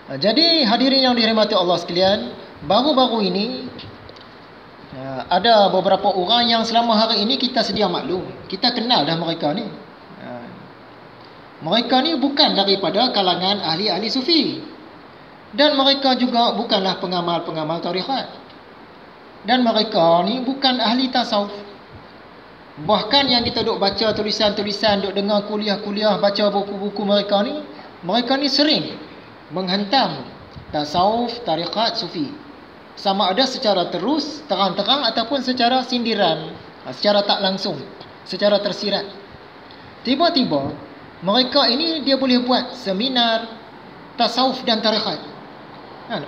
Jadi hadirin yang dirahmati Allah sekalian, baru-baru ini ada beberapa orang yang selama hari ini kita sedia maklum, kita kenal dah mereka ni. Mereka ni bukan daripada kalangan ahli-ahli sufi, dan mereka juga bukanlah pengamal-pengamal tarikat, dan mereka ni bukan ahli tasawuf. Bahkan yang kita duk baca tulisan-tulisan, duk dengar kuliah-kuliah, baca buku-buku mereka ni sering menghentam tasawuf, tarikat, sufi. Sama ada secara terus, terang-terang, ataupun secara sindiran, secara tak langsung, secara tersirat. Tiba-tiba mereka ini dia boleh buat seminar tasawuf dan tarikat.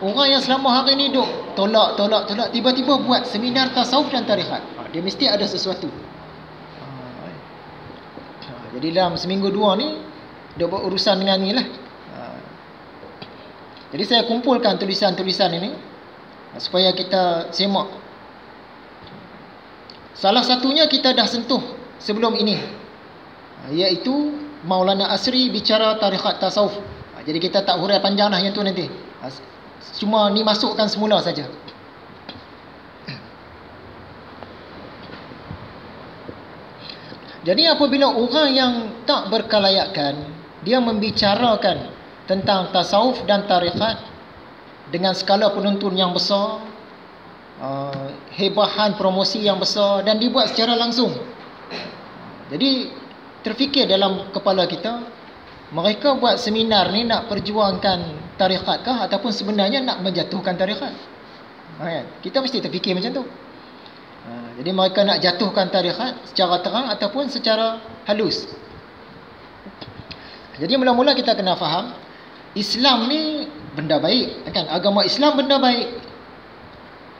Orang yang selama hari ini duk tolak, tiba-tiba buat seminar tasawuf dan tarikat. Dia mesti ada sesuatu. Jadi dalam seminggu dua ni dia buat urusan dengan ni lah. Jadi saya kumpulkan tulisan-tulisan ini supaya kita semak. Salah satunya kita dah sentuh sebelum ini, iaitu Maulana Asri bicara tarikat tasawuf. Jadi kita tak hurai panjang dah yang tu nanti. Cuma ni masukkan semula saja. Jadi apabila orang yang tak berkelayakan, dia membicarakan tentang tasawuf dan tarikat dengan skala penonton yang besar, hebahan promosi yang besar, dan dibuat secara langsung. Jadi terfikir dalam kepala kita, mereka buat seminar ni nak perjuangkan tarikat kah, ataupun sebenarnya nak menjatuhkan tarikat? Kita mesti terfikir macam tu. Jadi mereka nak jatuhkan tarikat secara terang ataupun secara halus. Jadi mula-mula kita kena faham, Islam ni benda baik, kan? Agama Islam benda baik.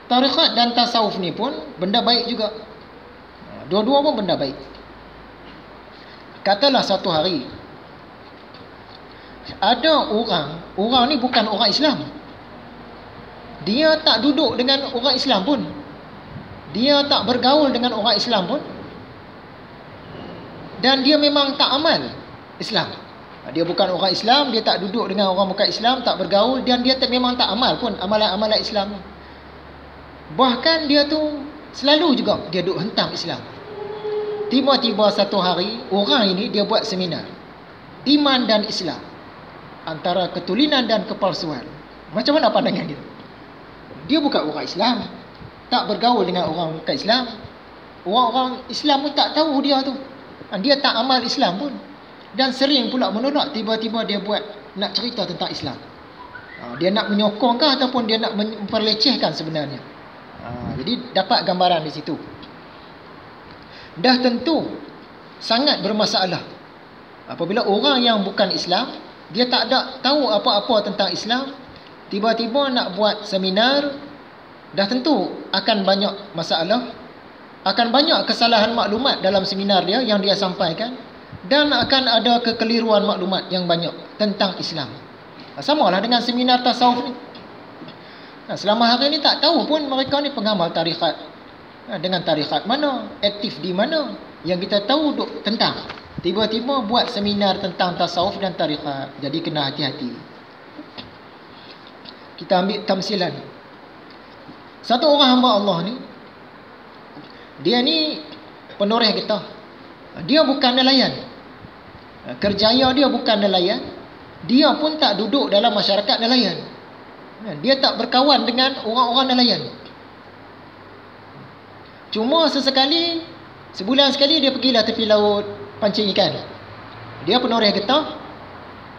Tarikat dan tasawuf ni pun benda baik juga. Dua-dua pun benda baik. Katalah satu hari ada orang ni bukan orang Islam. Dia tak duduk dengan orang Islam pun. Dia tak bergaul dengan orang Islam pun. Dan dia memang tak amal Islam. Dia bukan orang Islam, dia tak duduk dengan orang bukan Islam, tak bergaul, dan dia memang tak amal pun amalan-amalan Islam. Bahkan dia tu selalu juga dia duk hentam Islam. Tiba-tiba satu hari, orang ini dia buat seminar Iman dan Islam, antara ketulinan dan kepalsuan. Macam mana pandangan dia? Dia bukan orang Islam, tak bergaul dengan orang bukan Islam. Orang-orang Islam pun tak tahu dia tu. Dia tak amal Islam pun. Dan sering pula menolak, tiba-tiba dia buat nak cerita tentang Islam. Dia nak menyokongkah ataupun dia nak memperlecehkan sebenarnya. Jadi dapat gambaran di situ. Dah tentu sangat bermasalah apabila orang yang bukan Islam, dia tak ada tahu apa-apa tentang Islam, tiba-tiba nak buat seminar. Dah tentu akan banyak masalah, akan banyak kesalahan maklumat dalam seminar dia yang dia sampaikan, dan akan ada kekeliruan maklumat yang banyak tentang Islam. Samalah dengan seminar tasawuf ni. Selama hari ni tak tahu pun mereka ni pengamal tarikat. Dengan tarikat mana, aktif di mana, yang kita tahu duk tentang. Tiba-tiba buat seminar tentang tasawuf dan tarikat. Jadi kena hati-hati. Kita ambil tamsilan. Satu orang hamba Allah ni, dia ni penoreh kita. Dia bukan nelayan. Kerjaya dia bukan nelayan. Dia pun tak duduk dalam masyarakat nelayan. Dia tak berkawan dengan orang-orang nelayan. Cuma sesekali, sebulan sekali dia pergilah tepi laut pancing ikan. Dia penoreh getah,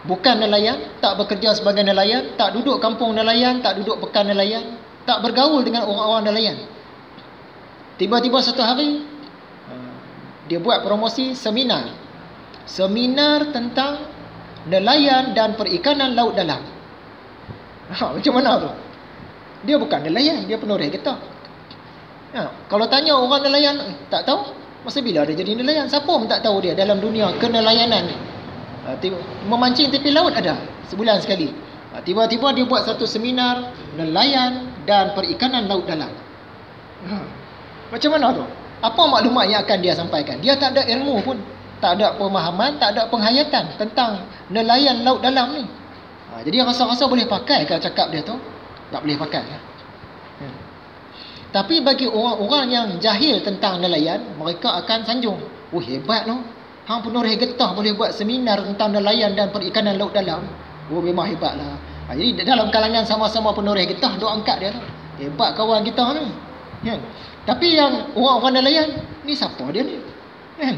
bukan nelayan, tak bekerja sebagai nelayan, tak duduk kampung nelayan, tak duduk pekan nelayan, tak bergaul dengan orang-orang nelayan. Tiba-tiba satu hari dia buat promosi seminar tentang nelayan dan perikanan laut dalam. Macam mana tu? Dia bukan nelayan, dia penoreh getah. Kalau tanya orang nelayan, tak tahu. Masa bila dia jadi nelayan? Siapa pun tak tahu dia dalam dunia kenelayanan ni. Memancing tepi laut ada sebulan sekali. Tiba-tiba dia buat satu seminar nelayan dan perikanan laut dalam. Macam mana tu? Apa maklumat yang akan dia sampaikan? Dia tak ada ilmu pun, tak ada pemahaman, tak ada penghayatan tentang nelayan laut dalam ni. Jadi rasa-rasa boleh pakai kalau cakap dia tu? Tak boleh pakai. Tapi bagi orang-orang yang jahil tentang nelayan, mereka akan sanjung. Oh, hebat loh. Hang Penoreh Getah boleh buat seminar tentang nelayan dan perikanan laut dalam. Oh, memang hebat lah. Jadi dalam kalangan sama-sama Penoreh Getah, duk angkat dia tu. Hebat kawan kita ni. Kan? Tapi yang orang-orang nelayan, ni siapa dia ni? Kan?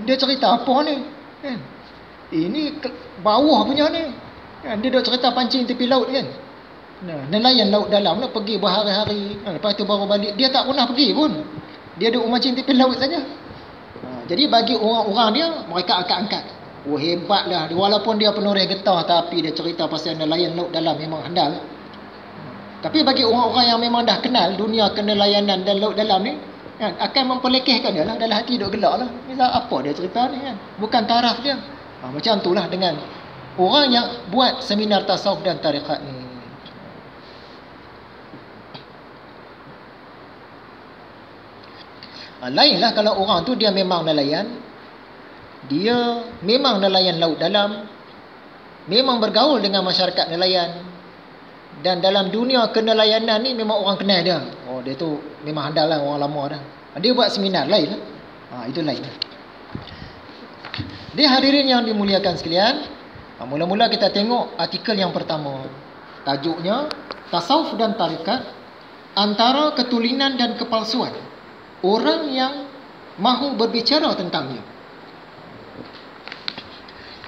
Dia cerita apa ni? Kan? Ini bawah punya ni. Kan? Dia duk cerita pancing tepi laut kan? Nelayan laut dalam nak pergi berhari-hari, lepas tu baru balik. Dia tak pernah pergi pun. Dia duk mancing tepi laut saja. Jadi bagi orang-orang dia, mereka akan angkat. Oh, hebatlah. Walaupun dia Penoreh Getah, tapi dia cerita pasal nelayan laut dalam memang handal. Tapi bagi orang-orang yang memang dah kenal dunia kenelayanan dan laut dalam ni, kan, akan memperlekehkan dia lah. Dalam hati duk gelak lah. Misal apa dia cerita ni kan? Bukan taraf dia. Macam itulah dengan orang yang buat seminar tasawuf dan tarikat ni. Lainlah kalau orang tu dia memang nelayan, dia memang nelayan laut dalam, memang bergaul dengan masyarakat nelayan, dan dalam dunia kenelayanan ni memang orang kenal dia. Oh, dia tu memang handal lah, orang lama dah. Dia buat seminar lain lah. Itu lain lah. Dia hadirin yang dimuliakan sekalian, mula-mula kita tengok artikel yang pertama. Tajuknya Tasawuf dan Tarikat Antara Ketulinan dan Kepalsuan. Orang yang mahu berbicara tentangnya.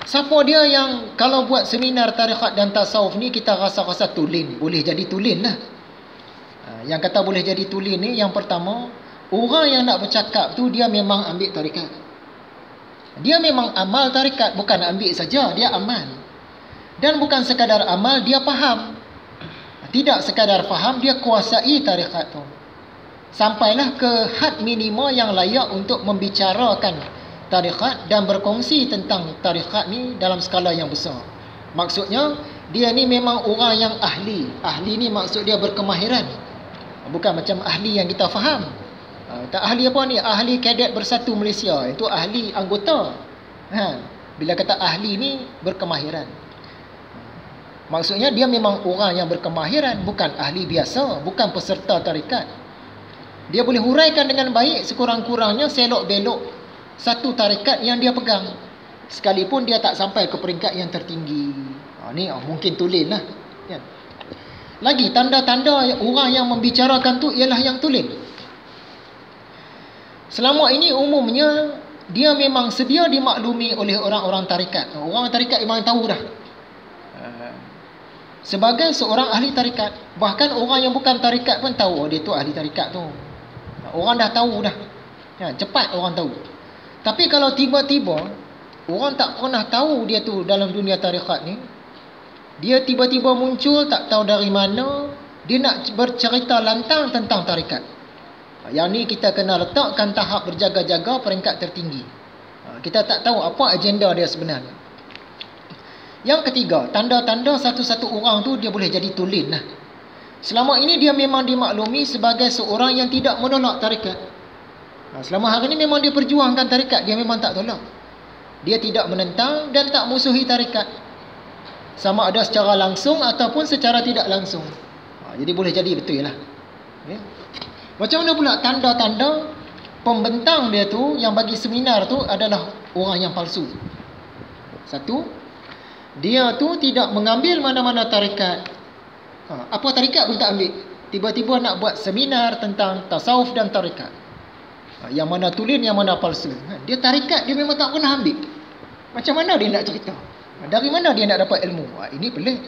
Siapa dia yang kalau buat seminar tarikat dan tasawuf ni kita rasa-rasa tulen? Boleh jadi tulen lah. Yang kata boleh jadi tulen ni, yang pertama, orang yang nak bercakap tu dia memang ambil tarikat. Dia memang amal tarikat, bukan ambil saja, dia amal. Dan bukan sekadar amal, dia faham. Tidak sekadar faham, dia kuasai tarikat tu. Sampailah ke had minima yang layak untuk membicarakan tarikat dan berkongsi tentang tarikat ni dalam skala yang besar. Maksudnya, dia ni memang orang yang ahli. Ahli ni maksud dia berkemahiran. Bukan macam ahli yang kita faham. Tak ahli apa ni? Ahli Kadet Bersatu Malaysia. Itu ahli anggota. Bila kata ahli ni berkemahiran. Maksudnya dia memang orang yang berkemahiran. Bukan ahli biasa. Bukan peserta tarikat. Dia boleh huraikan dengan baik sekurang-kurangnya selok-belok satu tarikat yang dia pegang. Sekalipun dia tak sampai ke peringkat yang tertinggi. Ni mungkin tulen lah. Lagi tanda-tanda orang yang membicarakan tu ialah yang tulen. Selama ini umumnya dia memang sedia dimaklumi oleh orang-orang tarikat. Orang tarikat memang tahu dah. Sebagai seorang ahli tarikat. Bahkan orang yang bukan tarikat pun tahu dia tu ahli tarikat tu. Orang dah tahu dah. Cepat orang tahu. Tapi kalau tiba-tiba orang tak pernah tahu dia tu dalam dunia tarikat ni, dia tiba-tiba muncul tak tahu dari mana, dia nak bercerita lantang tentang tarikat. Yang ni kita kena letakkan tahap berjaga-jaga peringkat tertinggi. Kita tak tahu apa agenda dia sebenarnya. Yang ketiga, tanda-tanda satu-satu orang tu dia boleh jadi tulen lah. Selama ini dia memang dimaklumi sebagai seorang yang tidak menolak tarikat. Selama hari ini memang dia perjuangkan tarikat. Dia memang tak tolak. Dia tidak menentang dan tak musuhi tarikat. Sama ada secara langsung ataupun secara tidak langsung. Jadi boleh jadi betul lah. Macam mana pula tanda-tanda pembentang dia tu yang bagi seminar tu adalah orang yang palsu? Satu, dia tu tidak mengambil mana-mana tarikat. Apa tarikat pun tak ambil. Tiba-tiba nak buat seminar tentang tasawuf dan tarikat. Yang mana tulen, yang mana palsu. Dia tarikat, dia memang tak pernah ambil. Macam mana dia nak cerita? Dari mana dia nak dapat ilmu? Ini pelik.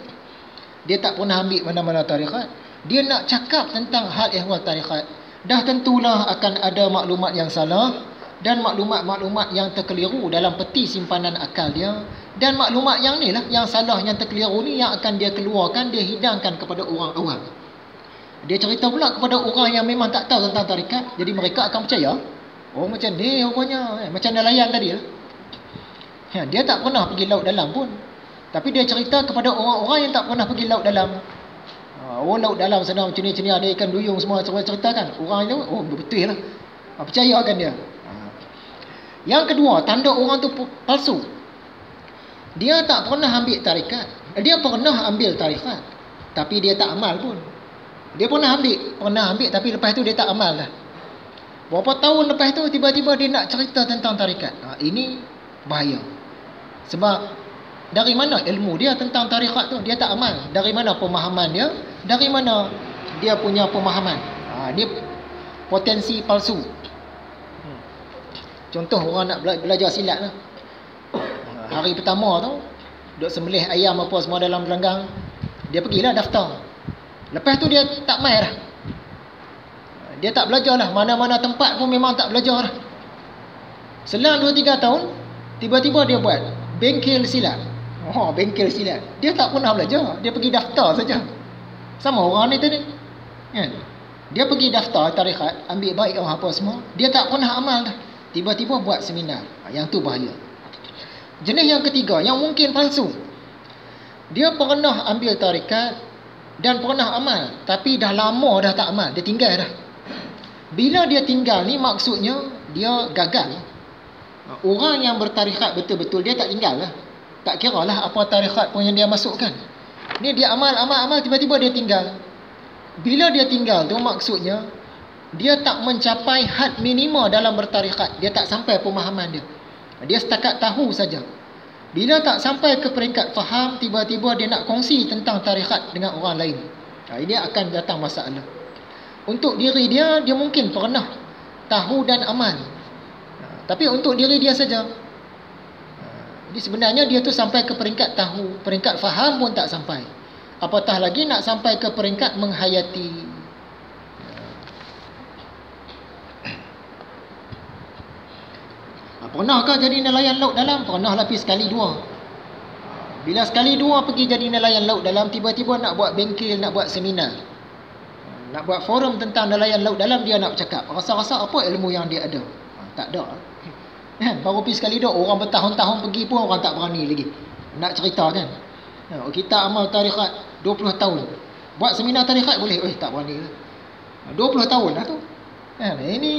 Dia tak pernah ambil mana-mana tarikat. Dia nak cakap tentang hal ehwal tarikat. Dah tentulah akan ada maklumat yang salah dan maklumat-maklumat yang terkeliru dalam peti simpanan akal dia. Dan maklumat yang ni lah, yang salah, yang terkeliru ni yang akan dia keluarkan, dia hidangkan kepada orang awam. Dia cerita pula kepada orang yang memang tak tahu tentang tarikat. Jadi mereka akan percaya. Oh macam ni rupanya. Macam nelayan tadi lah. Dia tak pernah pergi laut dalam pun. Tapi dia cerita kepada orang-orang yang tak pernah pergi laut dalam. Oh laut dalam sana macam ni, ada ikan duyung semua ceritakan. Orang itu, oh betul lah. Percayakan dia. Yang kedua, tanda orang tu palsu. Dia tak pernah ambil tarikat. Dia pernah ambil tarikat, tapi dia tak amal pun. Dia pernah ambil tapi lepas tu dia tak amal dah. Berapa tahun lepas tu tiba-tiba dia nak cerita tentang tarikat. Ini bahaya. Sebab dari mana ilmu dia tentang tarikat tu? Dia tak amal. Dari mana pemahaman dia? Dari mana dia punya pemahaman? Dia potensi palsu. Contoh orang nak belajar silat lah. Hari pertama tu duk sembelih ayam apa semua dalam gelanggang, dia pergilah daftar. Lepas tu dia tak mai dah. Dia tak belajar lah. Mana-mana tempat pun memang tak belajar lah. Selang 2-3 tahun, tiba-tiba dia buat bengkel silat. Bengkel silat. Dia tak pernah belajar. Dia pergi daftar saja. Sama orang ni tadi. Kan? Dia pergi daftar tarikat, ambil baik apa semua. Dia tak pernah amal dah. Tiba-tiba buat seminar. Yang tu bahaya. Jenis yang ketiga, yang mungkin palsu. Dia pernah ambil tarikat dan pernah amal, tapi dah lama dah tak amal, dia tinggal dah. Bila dia tinggal ni maksudnya dia gagal. Orang yang bertarikat betul-betul dia tak tinggal lah. Tak kira lah apa tarikat pun yang dia masukkan. Ni dia amal, tiba-tiba dia tinggal. Bila dia tinggal tu maksudnya dia tak mencapai had minima dalam bertarikat. Dia tak sampai pemahaman dia. Dia setakat tahu saja. Bila tak sampai ke peringkat faham, tiba-tiba dia nak kongsi tentang tarikat dengan orang lain. Ini akan datang masalah. Untuk diri dia, dia mungkin pernah tahu dan amal. Tapi untuk diri dia saja. Jadi sebenarnya dia tu sampai ke peringkat tahu, peringkat faham pun tak sampai. Apatah lagi nak sampai ke peringkat menghayati. Pernahkah jadi nelayan laut dalam? Pernah lapis sekali dua. Bila sekali dua pergi jadi nelayan laut dalam, tiba-tiba nak buat bengkel, nak buat seminar, nak buat forum tentang nelayan laut dalam, dia nak bercakap. Rasa-rasa apa ilmu yang dia ada? Tak ada. Baru pergi sekali dua, orang bertahun-tahun pergi pun orang tak berani lagi nak cerita kan. Kita amal tarikat 20 tahun. Buat seminar tarikat boleh? Tak berani lah. 20 tahun dah tu. Ini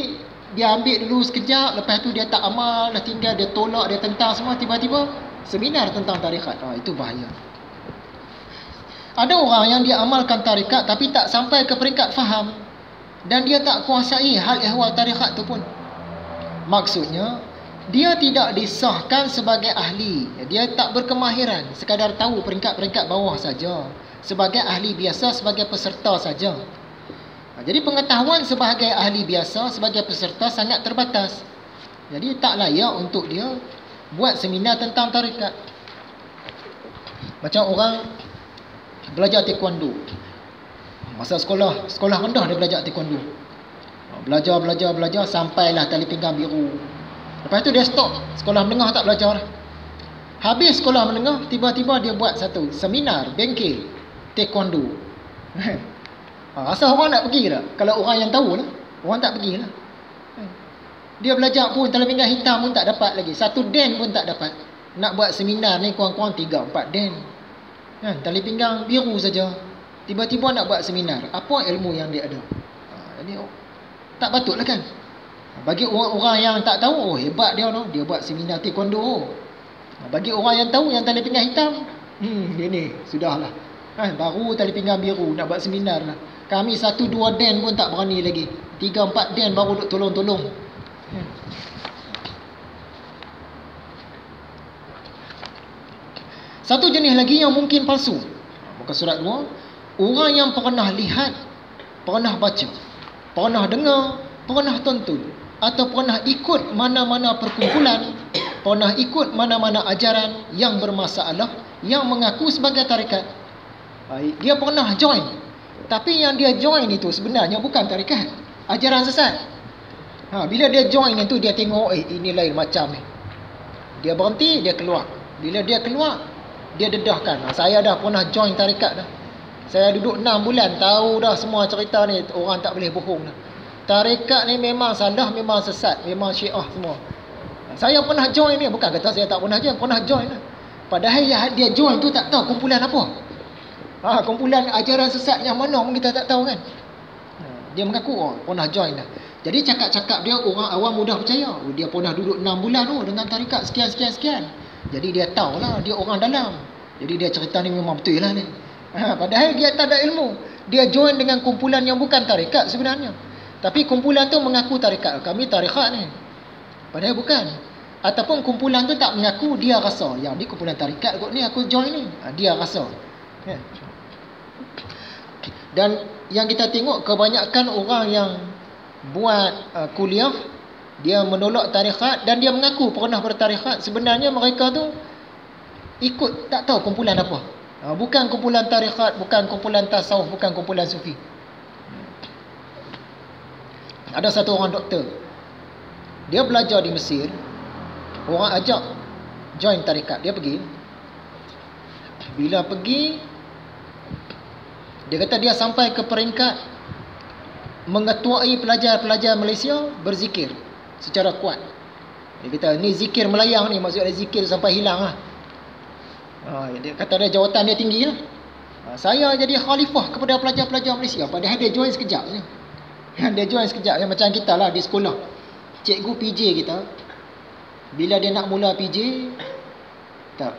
dia ambil dulu sekejap, lepas tu dia tak amal, dah tinggal, dia tolak, dia tentang semua, tiba-tiba seminar tentang tarikat. Itu bahaya. Ada orang yang dia amalkan tarikat tapi tak sampai ke peringkat faham, dan dia tak kuasai hal ehwal tarikat tu pun. Maksudnya dia tidak disahkan sebagai ahli. Dia tak berkemahiran, sekadar tahu peringkat-peringkat bawah saja, sebagai ahli biasa, sebagai peserta saja. Jadi pengetahuan sebagai ahli biasa, sebagai peserta sangat terbatas. Jadi tak layak untuk dia buat seminar tentang tarikat. Macam orang belajar taekwondo. Masa sekolah rendah dia belajar taekwondo. Belajar sampailah tali pinggang biru. Lepas tu dia stop. Sekolah menengah tak belajar. Habis sekolah menengah, tiba-tiba dia buat satu seminar bengkel taekwondo. Asal orang nak pergi tak? Kalau orang yang tahu lah, orang tak pergi lah. Dia belajar pun tali pinggang hitam pun tak dapat lagi. 1 den pun tak dapat. Nak buat seminar ni kurang-kurang 3-4 den. Tali pinggang biru saja. Tiba-tiba nak buat seminar. Apa ilmu yang dia ada? Jadi tak patut lah kan. Bagi orang-orang yang tak tahu, hebat dia no. Dia buat seminar taekwondo. Bagi orang yang tahu, yang tali pinggang hitam, dia ni sudahlah. Baru tali pinggang biru nak buat seminar lah. Kami 1-2 den pun tak berani lagi. 3-4 den baru duk tolong-tolong. Satu jenis lagi yang mungkin palsu. Muka surat 2. Orang yang pernah lihat, pernah baca, pernah dengar, pernah tonton, atau pernah ikut mana-mana perkumpulan, pernah ikut mana-mana ajaran yang bermasalah, yang mengaku sebagai tarikat. Dia pernah join, tapi yang dia join itu sebenarnya bukan tarikat, ajaran sesat. Bila dia join itu, dia tengok ini lain macam ni, dia berhenti, dia keluar. Bila dia keluar, dia dedahkan, saya dah pernah join tarikat dah. Saya duduk 6 bulan, tahu dah semua cerita ni, orang tak boleh bohong dah. Tarikat ni memang salah, memang sesat, memang syiah semua. Saya pernah join ni, bukan kata saya tak pernah join lah. Padahal dia join tu tak tahu kumpulan apa. Kumpulan ajaran sesat yang mana pun kita tak tahu kan. Dia mengaku pernah join dah. Jadi cakap-cakap dia orang awam mudah percaya. Dia pernah duduk 6 bulan dengan tarikat sekian. Jadi dia tahulah dia orang dalam. Jadi dia cerita ni memang betul lah ni. Padahal dia tak ada ilmu. Dia join dengan kumpulan yang bukan tarekat sebenarnya. Tapi kumpulan tu mengaku tarekat. Kami tarekat ni. Padahal bukan. Ataupun kumpulan tu tak mengaku, dia rasa. Yang ni kumpulan tarekat kot ni, aku join ni. Dia rasa. Ya. Dan yang kita tengok kebanyakan orang yang buat kuliah, dia menolak tarekat dan dia mengaku pernah bertarekat. Sebenarnya mereka tu ikut tak tahu kumpulan apa. Bukan kumpulan tarekat, bukan kumpulan tasawuf, bukan kumpulan sufi. Ada satu orang doktor. Dia belajar di Mesir. Orang ajak join tarekat. Dia pergi. Bila pergi, dia kata dia sampai ke peringkat mengetuai pelajar-pelajar Malaysia berzikir secara kuat. Dia kata ni zikir melayang ni, maksudnya zikir sampai hilang lah. Dia kata dia jawatan dia tinggi lah. Saya jadi khalifah kepada pelajar-pelajar Malaysia. Padahal dia join sekejap je. Dia join sekejap. Macam kita lah di sekolah. Cikgu PJ kita, bila dia nak mula PJ, tak.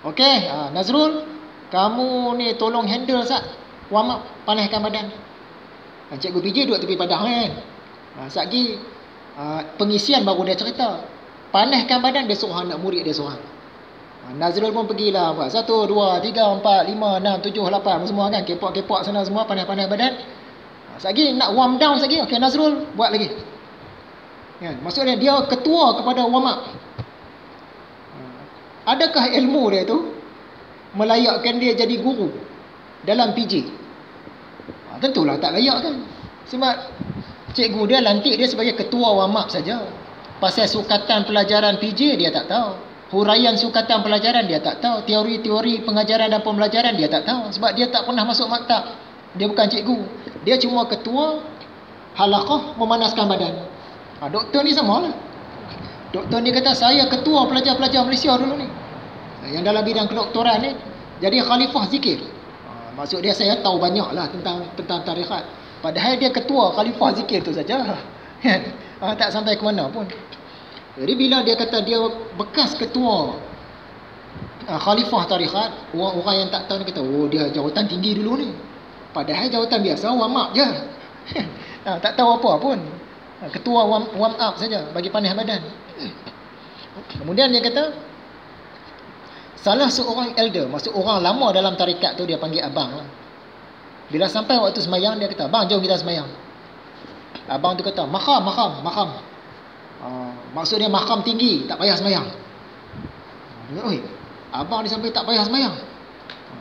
Okey, Nazrul, kamu ni tolong handle sat. Warm up, panaskan badan. Cikgu PJ duduk tepi padang kan. Sat lagi pengisian baru dia cerita. Panaskan badan, dia suruh anak murid dia seorang. Nazrul pun pergilah buat 1, 2, 3, 4, 5, 6, 7, 8 semua kan. Kepok-kepok sana semua, panas-panas badan. Lagi nak warm down lagi. Okey Nazrul, buat lagi. Kan? Maksudnya dia ketua kepada warm up. Adakah ilmu dia tu melayakkan dia jadi guru dalam PJ? Tentulah tak layak kan. Sebab cikgu dia lantik dia sebagai ketua warm up saja. Pasal sukatan pelajaran PJ dia tak tahu. Huraian sukatan pelajaran dia tak tahu. Teori-teori pengajaran dan pembelajaran dia tak tahu. Sebab dia tak pernah masuk maktab. Dia bukan cikgu. Dia cuma ketua halaqah memanaskan badan. Doktor ni sama lah. Doktor ni kata saya ketua pelajar-pelajar Malaysia dulu ni. Yang dalam bidang kedoktoran ni. Jadi khalifah zikir. Maksud dia saya tahu banyak lah tentang tarekat. Padahal dia ketua khalifah zikir tu saja. Tak sampai ke mana pun. Jadi bila dia kata dia bekas ketua khalifah tarekat, orang yang tak tahu ni kata, oh dia jawatan tinggi dulu ni. Padahal jawatan biasa, warm up je. Tak tahu apa pun. Ketua warm up saja, bagi panas badan. Kemudian dia kata, salah seorang elder, maksud orang lama dalam tarekat tu, dia panggil abang lah. Bila sampai waktu semayang, dia kata, bang jom kita semayang. Abang tu kata, makam. Maksud dia makam tinggi, tak payah semayang. Oi, abang dia sampai tak payah semayang.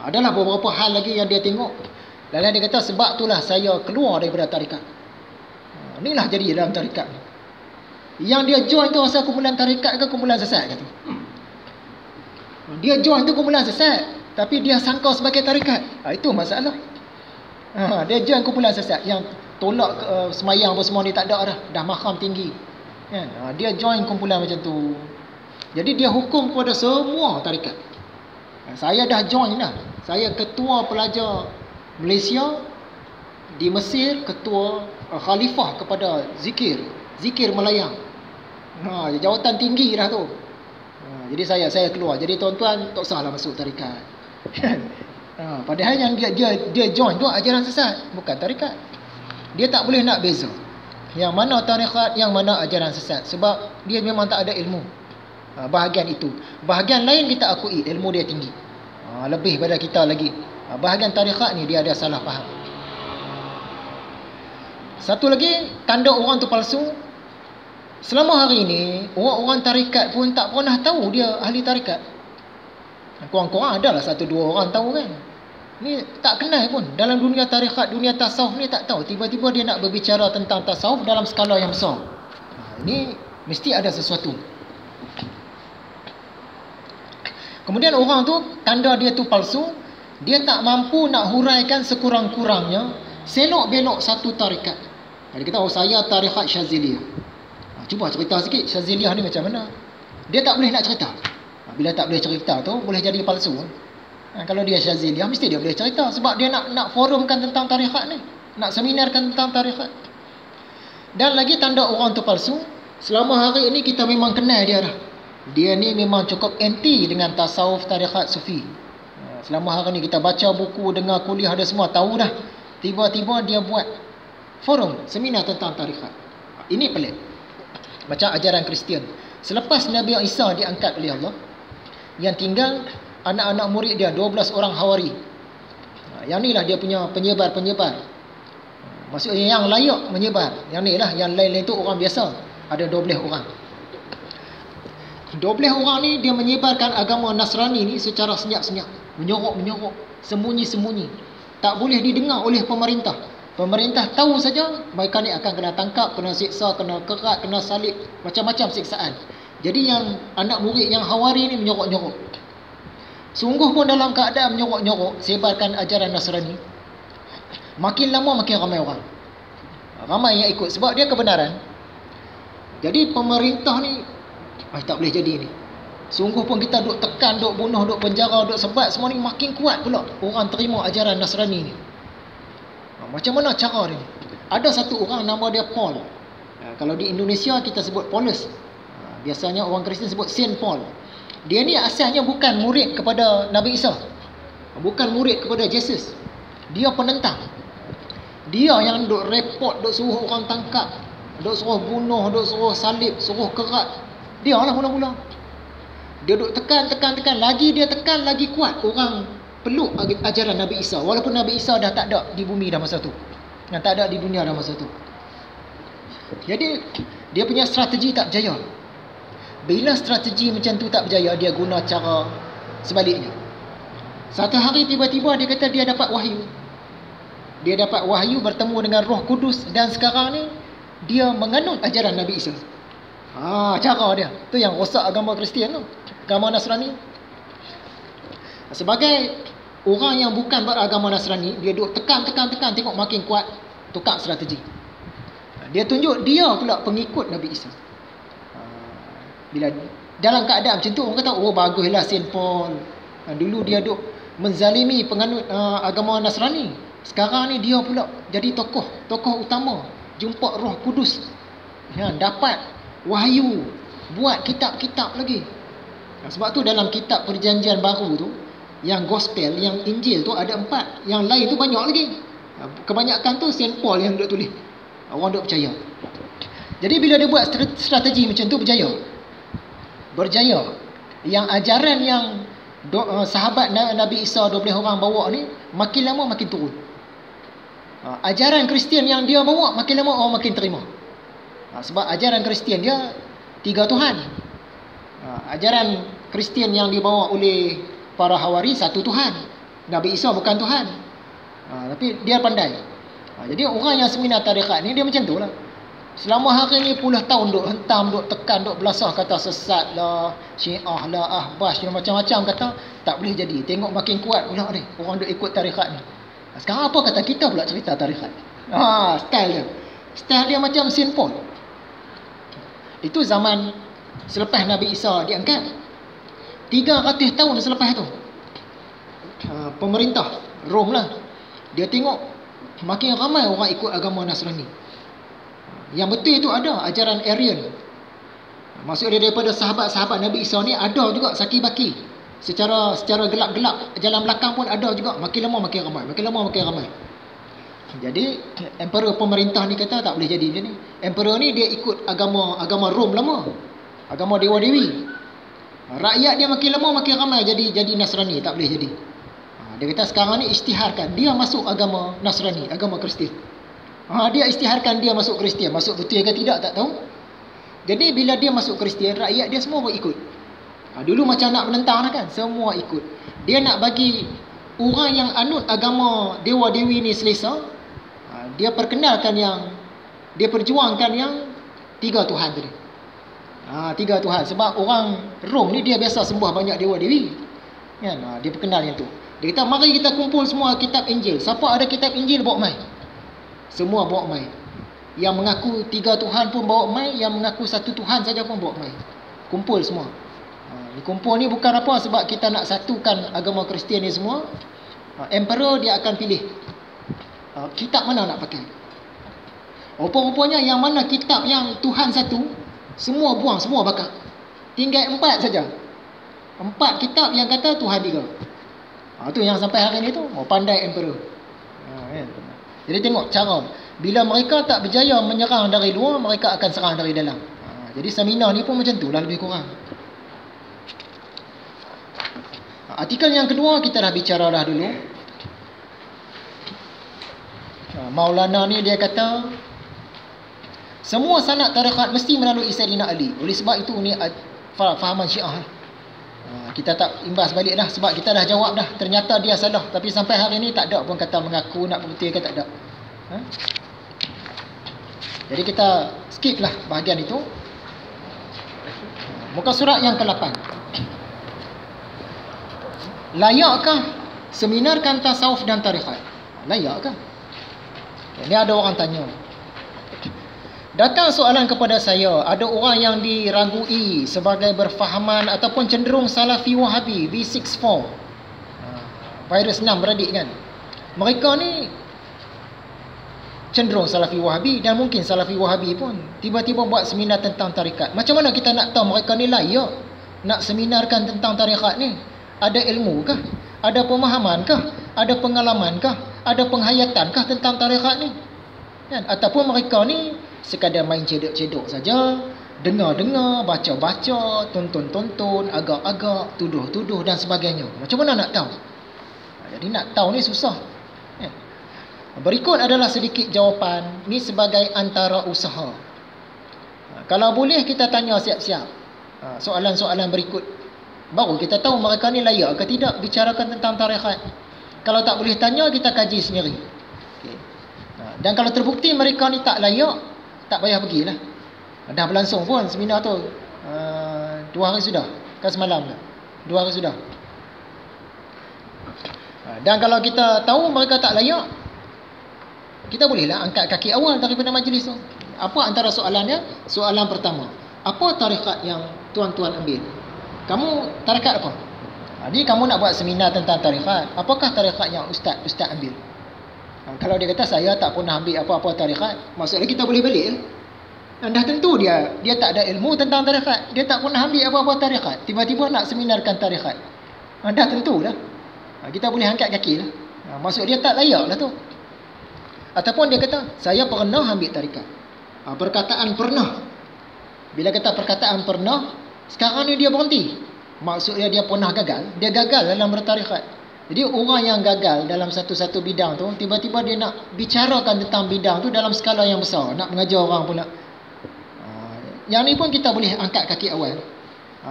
Adalah beberapa hal lagi yang dia tengok. Lalu dia kata, sebab itulah saya keluar daripada tarekat. Inilah jadi dalam tarekat. Yang dia join tu rasa kumpulan tarekat ke kumpulan sesat kata. Dia join tu kumpulan sesat, tapi dia sangka sebagai tarekat. Itu masalah. Dia join kumpulan sesat yang tolak semayang apa semua ni tak ada dah makam tinggi. Kan? Dia join kumpulan macam tu. Jadi dia hukum kepada semua tarekat. Saya dah join dah. Saya ketua pelajar Malaysia di Mesir, ketua khalifah kepada zikir melayang. Jawatan tinggi dah tu. Jadi saya keluar. Jadi tuan-tuan tak usahlah masuk tarekat. Padahal yang dia join tu ajaran sesat, bukan tarekat. Dia tak boleh nak beza yang mana tarekat, yang mana ajaran sesat, sebab dia memang tak ada ilmu. Bahagian itu. Bahagian lain kita akui ilmu dia tinggi. Lebih pada kita lagi. Bahagian tarekat ni dia ada salah faham. Satu lagi, tanda orang tu palsu. Selama hari ini, orang-orang tarekat pun tak pernah tahu dia ahli tarekat. Kurang-kurang adalah 1-2 orang tahu kan. Ni tak kenal pun. Dalam dunia tarekat, dunia tasawuf ni tak tahu. Tiba-tiba dia nak berbicara tentang tasawuf dalam skala yang besar. Ini mesti ada sesuatu. Kemudian orang tu, tanda dia tu palsu. Dia tak mampu nak huraikan sekurang-kurangnya selok-belok satu tarekat. Dia kata, saya tarekat Syaziliyah. Cuba cerita sikit, Syaziliyah ni macam mana? Dia tak boleh nak cerita. Bila tak boleh cerita tu, boleh jadi palsu. Kalau dia Syaziliyah, mesti dia boleh cerita. Sebab dia nak forumkan tentang tarekat ni. Nak seminarkan tentang tarekat. Dan lagi tanda orang tu palsu, selama hari ini kita memang kenal dia dah. Dia ni memang cukup anti dengan tasawuf tarekat sufi. Selama hari ni kita baca buku, dengar kuliah, ada semua tahu dah. Tiba-tiba dia buat forum, seminar tentang tarikat. Ini pelik. Macam ajaran Kristian. Selepas Nabi Isa diangkat oleh Allah, yang tinggal anak-anak murid dia, 12 orang Hawari. Yang ni lah dia punya penyebar-penyebar. Maksudnya yang layak menyebar. Yang ni lah, yang lain-lain tu orang biasa. Ada 12 orang. 12 orang ni dia menyebarkan agama Nasrani ni secara senyap-senyap. Menyorok-menyorok, sembunyi-sembunyi. Tak boleh didengar oleh pemerintah. Pemerintah tahu saja mereka ni akan kena tangkap, kena siksa, kena kerat, kena salib, macam-macam siksaan. Jadi yang anak murid yang Hawari ni menyorok-nyorok. Sungguh pun dalam keadaan menyorok-nyorok, sebarkan ajaran Nasrani, makin lama makin ramai orang. Ramai yang ikut sebab dia kebenaran. Jadi pemerintah ni tak boleh jadi ni. Sungguh pun kita duk tekan, duk bunuh, duk penjara, duk sebat, semua ni makin kuat pula orang terima ajaran Nasrani ni. Macam mana cara dia? Ada satu orang nama dia Paul. Kalau di Indonesia kita sebut Paulus. Biasanya orang Kristian sebut Saint Paul. Dia ni asalnya bukan murid kepada Nabi Isa. Bukan murid kepada Yesus. Dia penentang. Dia yang duk report, duk suruh orang tangkap, duk suruh bunuh, duk suruh salib, suruh kerat. Dia lah mula-mula. Dia duk tekan. Lagi dia tekan, lagi kuat orang peluk ajaran Nabi Isa. Walaupun Nabi Isa dah tak ada di bumi dah masa tu. Tak ada di dunia dah masa tu. Jadi dia punya strategi tak berjaya. Bila strategi macam tu tak berjaya, dia guna cara sebaliknya. Satu hari tiba-tiba dia kata dia dapat wahyu. Dia dapat wahyu bertemu dengan Roh Kudus dan sekarang ni dia menganut ajaran Nabi Isa. Cara dia. Tu yang rosak agama Kristian tu. Agama Nasrani. Sebagai orang yang bukan beragama Nasrani, dia duk tekan, tengok makin kuat, tukar strategi. Dia tunjuk dia pula pengikut Nabi Isa. Bila dalam keadaan macam tu, orang kata, oh baguslah Saint Paul. Dulu dia duk menzalimi penganut agama Nasrani. Sekarang ni dia pula jadi tokoh utama. Jumpa Roh Kudus. Dapat wahyu. Buat kitab-kitab lagi. Sebab tu dalam kitab Perjanjian Baru tu, yang gospel, yang Injil tu ada 4. Yang lain tu banyak lagi. Kebanyakan tu Saint Paul yang duk tulis. Orang duk percaya. Jadi bila dia buat strategi macam tu berjaya. Yang ajaran yang sahabat Nabi Isa 12 orang bawa ni makin lama makin turun. Ajaran Kristian yang dia bawa makin lama orang makin terima. Sebab ajaran Kristian dia 3 Tuhan. Ajaran Kristian yang dibawa oleh para Hawari 1 Tuhan. Nabi Isa bukan Tuhan. Tapi dia pandai. Jadi orang yang seminar tarikat ni dia macam tu lah. Selama hari ni puluh tahun duk hentam, duk tekan, duk belasah kata sesat lah, Syiah lah, Ahbas lah, macam-macam kata tak boleh jadi. Tengok makin kuat pula ni orang duk ikut tarikat ni. Sekarang apa kata kita pula cerita tarikat? Style dia macam Saint Paul. Itu zaman selepas Nabi Isa diangkat. 300 tahun selepas tu, pemerintah Rom lah, dia tengok makin ramai orang ikut agama Nasrani. Yang betul itu ada ajaran Arian. Maksudnya daripada sahabat-sahabat Nabi Isa ni ada juga saki-baki. Secara gelap-gelap jalan belakang pun ada juga. Makin lama makin ramai. Jadi emperor pemerintah ni kata tak boleh jadi macam ni. Emperor ni dia ikut agama Rom lama. Agama dewa-dewi. Rakyat dia makin lama makin ramai jadi Nasrani, tak boleh jadi. Dia kata sekarang ni isytiharkan dia masuk agama Nasrani, agama Kristian. Dia isytiharkan dia masuk Kristian. Masuk betul ke tidak tak tahu. Jadi bila dia masuk Kristian, rakyat dia semua ikut. Dulu macam nak menentang kan, semua ikut. Dia nak bagi orang yang anut agama dewa-dewi ni selesa. Dia perkenalkan dia perjuangkan yang 3 Tuhan tadi. 3 Tuhan. Sebab orang Rom ni dia biasa sembah banyak dewa-dewi. Kan? Dia perkenal yang tu. Dia kata mari kita kumpul semua kitab Injil. Siapa ada kitab Injil bawa mai. Semua bawa mai. Yang mengaku 3 Tuhan pun bawa mai, yang mengaku 1 Tuhan saja pun bawa mai. Kumpul semua. Kumpul ni bukan apa, sebab kita nak satukan agama Kristian ni semua. Emperor dia akan pilih kitab mana nak pakai. Rupa-rupanya yang mana kitab yang Tuhan satu, semua buang, semua bakar. Tinggal 4 saja. 4 kitab yang kata Tuhan 3. Tu yang sampai hari ni tu, pandai emperor. Kan? Jadi tengok cara. Bila mereka tak berjaya menyerang dari luar, mereka akan serang dari dalam. Jadi seminar ni pun macam tu lah lebih kurang. Artikel yang kedua kita dah bicara dah dulu. Maulana ni dia kata semua sanad tarekat mesti melalui Sayyidina Ali. Oleh sebab itu ni fahaman Syiah. Kita tak imbas balik dah sebab kita dah jawab dah. Ternyata dia salah. Tapi sampai hari ni tak ada pun kata mengaku nak bukti ke tak ada. Jadi kita skip lah bahagian itu. Muka surat yang ke-8. Layakkah seminarkan tasawuf dan tarekat? Layakkah? Ini ada orang tanya. Datang soalan kepada saya, ada orang yang diragui sebagai berfahaman ataupun cenderung Salafi Wahabi B64. Virus 6 beradik kan. Mereka ni cenderung Salafi Wahabi dan mungkin Salafi Wahabi pun tiba-tiba buat seminar tentang tarekat. Macam mana kita nak tahu mereka ni layak nak seminarkan tentang tarekat ni? Ada ilmu kah? Ada pemahaman kah? Ada pengalaman kah? Ada penghayatan kah tentang tarekat ni? Kan? Ataupun mereka ni sekadar main cedok-cedok saja, dengar-dengar, baca-baca, tonton-tonton, agak-agak, tuduh-tuduh dan sebagainya. Macam mana nak tahu? Jadi nak tahu ni susah. Berikut adalah sedikit jawapan ni sebagai antara usaha. Kalau boleh kita tanya siap-siap soalan-soalan berikut, baru kita tahu mereka ni layak ke tidak bicarakan tentang tarekat. Kalau tak boleh tanya, kita kaji sendiri. Dan kalau terbukti mereka ni tak layak, tak payah pergilah. Dah berlangsung pun seminar tu 2 hari sudah, kan semalam ke? 2 hari sudah. Dan kalau kita tahu mereka tak layak, kita bolehlah angkat kaki awal daripada majlis tu. Apa antara soalannya? Soalan pertama, apa tarekat yang tuan-tuan ambil? Kamu tarekat apa? Jadi kamu nak buat seminar tentang tarekat, apakah tarekat yang ustaz ambil? Kalau dia kata saya tak pernah ambil apa-apa tarekat, maksudnya kita boleh balik. Dah tentu dia tak ada ilmu tentang tarekat, dia tak pernah ambil apa-apa tarekat, tiba-tiba nak seminarkan tarekat. Dah tentu dah. Kita boleh angkat kaki lah. Maksud dia tak layak lah tu. Ataupun dia kata saya pernah ambil tarekat. Perkataan pernah, bila kata perkataan pernah, sekarang ni dia berhenti, maksudnya dia pernah gagal. Dia gagal dalam bertarekat. Jadi orang yang gagal dalam satu-satu bidang tu, tiba-tiba dia nak bicarakan tentang bidang tu dalam skala yang besar, nak mengajar orang pula. Yang ni pun kita boleh angkat kaki awal.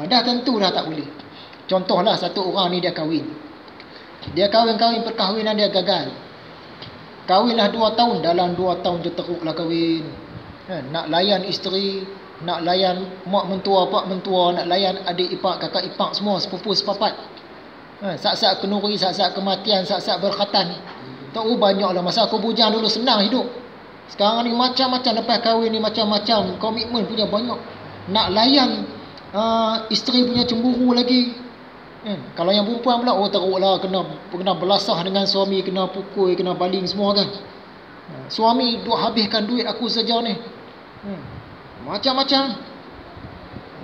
Dah tentu dah tak boleh. Contohlah satu orang ni dia kahwin. Dia kahwin perkahwinan dia gagal. Kahwinlah 2 tahun, dalam 2 tahun je teruklah kahwin. Nak layan isteri, nak layan mak mentua, pak mentua, nak layan adik ipar, kakak ipar semua, sepupu sepapat. Saat-saat kenuri, saat-saat kematian, saat-saat berkhatan. Tahu banyaklah. Masa aku bujang dulu senang hidup. Sekarang ni macam-macam, lepas kahwin ni macam-macam, komitmen punya banyak. Nak layan isteri punya cemburu lagi. Kalau yang perempuan pula, teruklah, kena belasah dengan suami, kena pukul, kena baling semua kan. Suami duk habiskan duit aku saja ni. Macam-macam.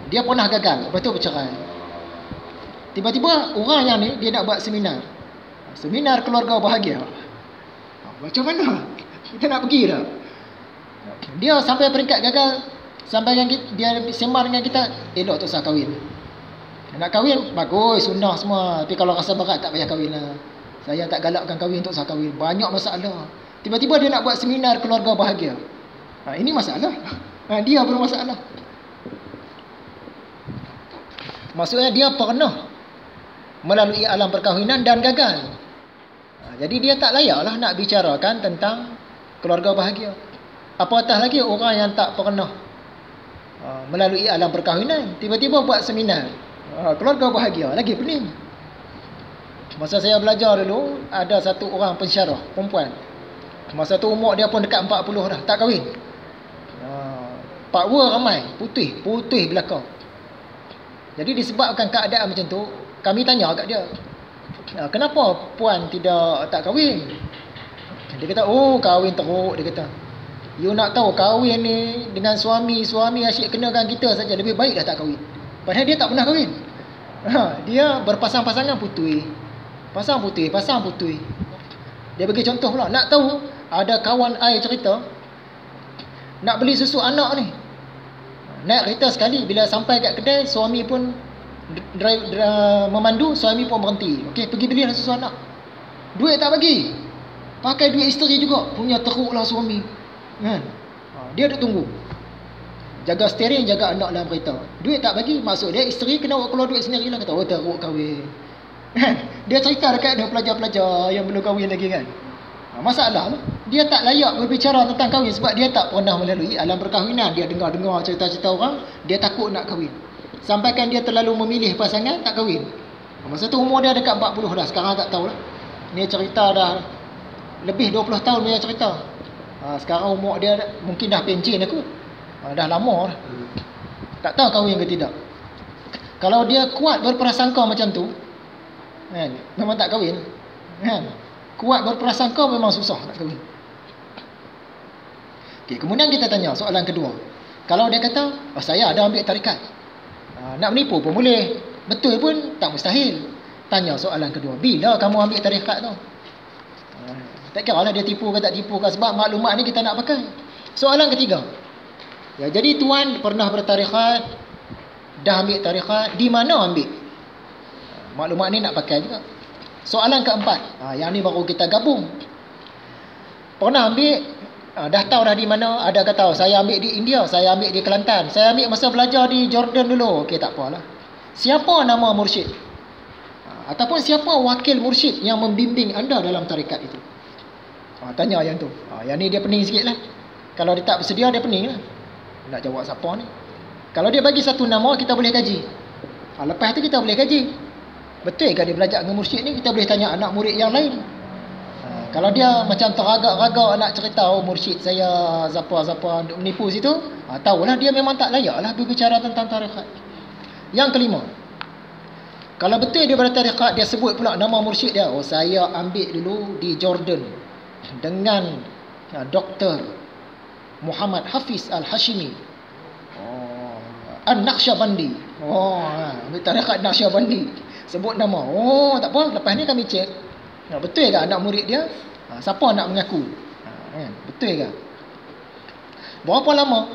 Dia pernah gagal, lepas tu bercerai. Tiba-tiba orang yang ni dia nak buat seminar. Seminar keluarga bahagia. Macam mana? Kita nak pergi dah. Dia sampai peringkat gagal, sampai yang dia sembang dengan kita, elok tak usah kahwin. Nak kahwin, bagus, sunnah semua. Tapi kalau rasa berat, tak payah kahwin lah. Saya tak galakkan kahwin, tak usah kahwin. Banyak masalah. Tiba-tiba dia nak buat seminar keluarga bahagia. Ini masalah. Dia bermasalah. Maksudnya dia pernah melalui alam perkahwinan dan gagal. Jadi dia tak layaklah nak bicarakan tentang keluarga bahagia. Apatah lagi orang yang tak pernah melalui alam perkahwinan, tiba-tiba buat seminar keluarga bahagia, lagi pening. Masa saya belajar dulu, ada satu orang pensyarah perempuan. Masa tu umur dia pun dekat 40 dah, tak kahwin. Pakwa ramai, putih belakang. Jadi disebabkan keadaan macam tu, kami tanya kat dia, kenapa puan tak kahwin? Dia kata, kahwin teruk. Dia kata, you nak tahu kahwin ni dengan suami asyik kenakan kita saja, lebih baik dah tak kahwin. Padahal dia tak pernah kahwin. Dia berpasang-pasangan putih, Pasang putih. Dia bagi contoh pula. Nak tahu, ada kawan I cerita, nak beli susu anak ni. Naik kereta sekali, bila sampai kat kedai, suami pun memandu, suami pun berhenti. Okey, pergi belilah susu anak. Duit tak bagi. Pakai duit isteri juga. Punya teruklah suami. Kan? Dia duduk tunggu. Jaga steering, jaga anak dalam kereta. Duit tak bagi, maksud dia isteri kena keluar duit sendiri lah. Kata, oh teruk kahwin. Dia cerita dekat dia pelajar-pelajar yang belum kahwin lagi kan. Masalah dia tak layak berbicara tentang kahwin sebab dia tak pernah melalui alam perkahwinan. Dia dengar-dengar cerita-cerita orang, dia takut nak kahwin. Sampaikan dia terlalu memilih pasangan, tak kahwin. Masa tu umur dia dekat 40 dah, sekarang tak tahulah. Ni cerita dah lebih 20 tahun dia cerita. Sekarang umur dia mungkin dah pencen aku. Dah lama dah. Tak tahu kahwin ke tidak. Kalau dia kuat berprasangka macam tu, kan, memang tak kahwin. Kan? Kuat berprasangka memang susah nak kahwin. Okay, kemudian kita tanya soalan kedua. Kalau dia kata, saya ada ambil tarikat. Nak menipu pun boleh. Betul pun tak mustahil. Tanya soalan kedua. Bila kamu ambil tarikat tu? Tak kira lah dia tipu ke tak tipu ke. Sebab maklumat ni kita nak pakai. Soalan ketiga. Ya, jadi tuan pernah bertarikat. Dah ambil tarikat. Di mana ambil? Maklumat ni nak pakai juga. Soalan keempat. Yang ni baru kita gabung. Pernah ambil. Dah tahu dah di mana. Ada kata, saya ambil di India. Saya ambil di Kelantan. Saya ambil masa belajar di Jordan dulu. Okey, tak apalah. Siapa nama mursyid? Ataupun siapa wakil mursyid yang membimbing anda dalam tarikat itu? Tanya yang tu. Yang ni dia pening sikit lah. Kalau dia tak bersedia, dia pening lah. Nak jawab siapa ni? Kalau dia bagi satu nama, kita boleh kaji. Lepas tu kita boleh kaji. Betul ke dia belajar dengan mursyid ni? Kita boleh tanya anak murid yang lain. Kalau dia macam teragak-ragak nak cerita, oh mursyid saya zapa-zapa untuk menipu situ, tahulah dia memang tak layak lah berbicara tentang tarikat. Yang kelima, kalau betul dia bertarikat, dia sebut pula nama mursyid dia. Oh saya ambil dulu di Jordan dengan Dr. Muhammad Hafiz Al-Hashimi. An-Naqsyabandi. Ambil tarikat Naqsyabandi. Sebut nama. Tak apa. Lepas ni kami cek. Betul ke anak murid dia? Siapa nak mengaku? Betul ke? Berapa lama?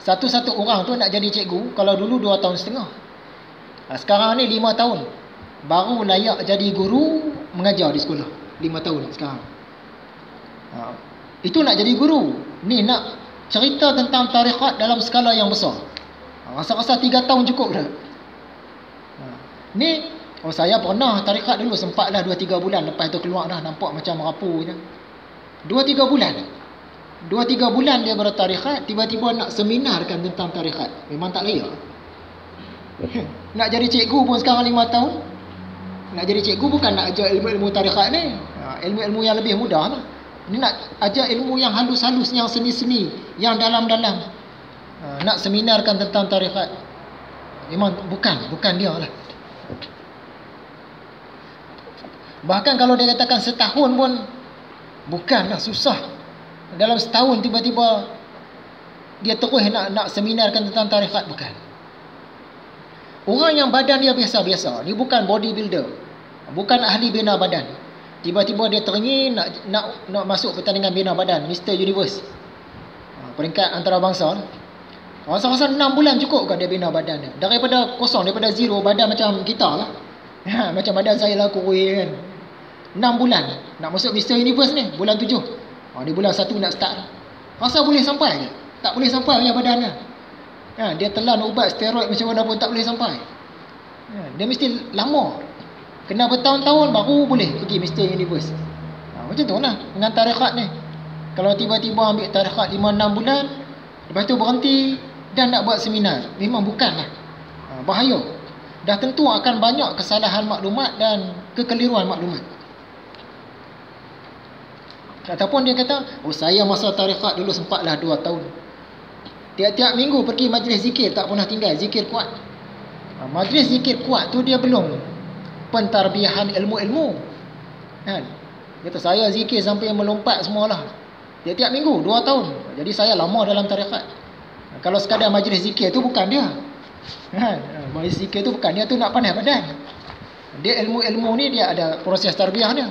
Satu-satu orang tu nak jadi cikgu. Kalau dulu 2 tahun setengah. Sekarang ni 5 tahun. Baru layak jadi guru mengajar di sekolah. 5 tahun sekarang. Itu nak jadi guru. Ni nak cerita tentang tarikat dalam skala yang besar. Rasa-rasa 3 tahun cukup dah. Ni, saya pernah tarikat dulu. Sempatlah 2-3 bulan. Lepas tu keluar dah. Nampak macam merapu je. 2-3 bulan. 2-3 bulan dia bertarikat. Tiba-tiba nak seminarkan tentang tarikat. Memang tak layak. Nak jadi cikgu pun sekarang 5 tahun. Nak jadi cikgu bukan nak ajar ilmu-ilmu tarikat ni. Ilmu-ilmu yang lebih mudah lah. Ini nak ajar ilmu yang halus-halus, yang seni-seni, yang dalam-dalam. Nak seminarkan tentang tarikat. Memang bukan dia lah. Bahkan kalau dia katakan setahun pun bukanlah, susah. Dalam setahun tiba-tiba dia terus nak seminarkan tentang tarikat, bukan. Orang yang badan dia biasa-biasa, ni bukan bodybuilder, bukan ahli bina badan. Tiba-tiba dia teringin nak masuk pertandingan bina badan, Mr. Universe, peringkat antarabangsa. Rasa-rasa 6 bulan cukup kan dia bina badan dia. Daripada kosong, daripada zero, badan macam kita lah. Macam badan saya lah, kurus kan. 6 bulan nak masuk Mr. Universe ni, bulan 7. Ni bulan 1 nak start. Rasa boleh sampai ke? Tak boleh sampai punya badan dia. Dia telan ubat steroid macam mana pun tak boleh sampai. Dia mesti lama. Kena bertahun-tahun baru boleh pergi Mr. Universe. Macam tu lah dengan tarikat ni. Kalau tiba-tiba ambil tarikat 5-6 bulan, lepas tu berhenti dan nak buat seminar, memang bukanlah. Bahaya. Dah tentu akan banyak kesalahan maklumat dan kekeliruan maklumat. Ataupun dia kata, saya masa tarikat dulu sempatlah 2 tahun. Tiap-tiap minggu pergi majlis zikir, tak pernah tinggal, zikir kuat. Majlis zikir kuat tu dia belum pentarbiahan ilmu-ilmu. Kata saya zikir sampai melompat semualah. Tiap-tiap minggu 2 tahun. Jadi saya lama dalam tarikat. Kalau sekadar majlis zikir tu bukan dia. Majlis zikir tu bukan dia, tu nak pandai badan. Dia ilmu-ilmu ni dia ada proses tarbiyah dia.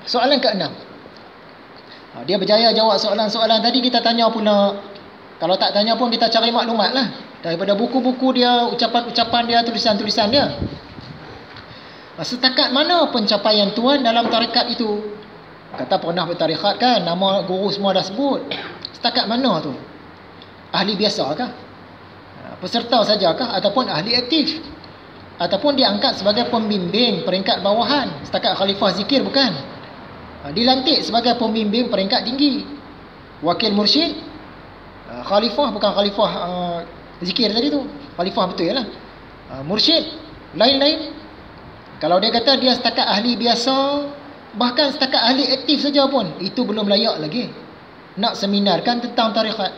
Soalan ke-6. Dia berjaya jawab soalan-soalan tadi, kita tanya pula. Kalau tak tanya pun kita cari maklumat lah. Daripada buku-buku dia, ucapan-ucapan dia, tulisan-tulisan dia. Setakat mana pencapaian tuan dalam tarekat itu? Kata pernah bertarekat kan, nama guru semua dah sebut. Setakat mana tu? Ahli biasa kah? Peserta sajakah? Ataupun ahli aktif? Ataupun diangkat sebagai pembimbing peringkat bawahan? Setakat khalifah zikir bukan? Dilantik sebagai pembimbing peringkat tinggi. Wakil mursyid? Khalifah bukan khalifah zikir tadi tu. Khalifah betul lah. Mursyid? Lain-lain? Kalau dia kata dia setakat ahli biasa, bahkan setakat ahli aktif saja pun, itu belum layak lagi nak seminarkan tentang tarekat.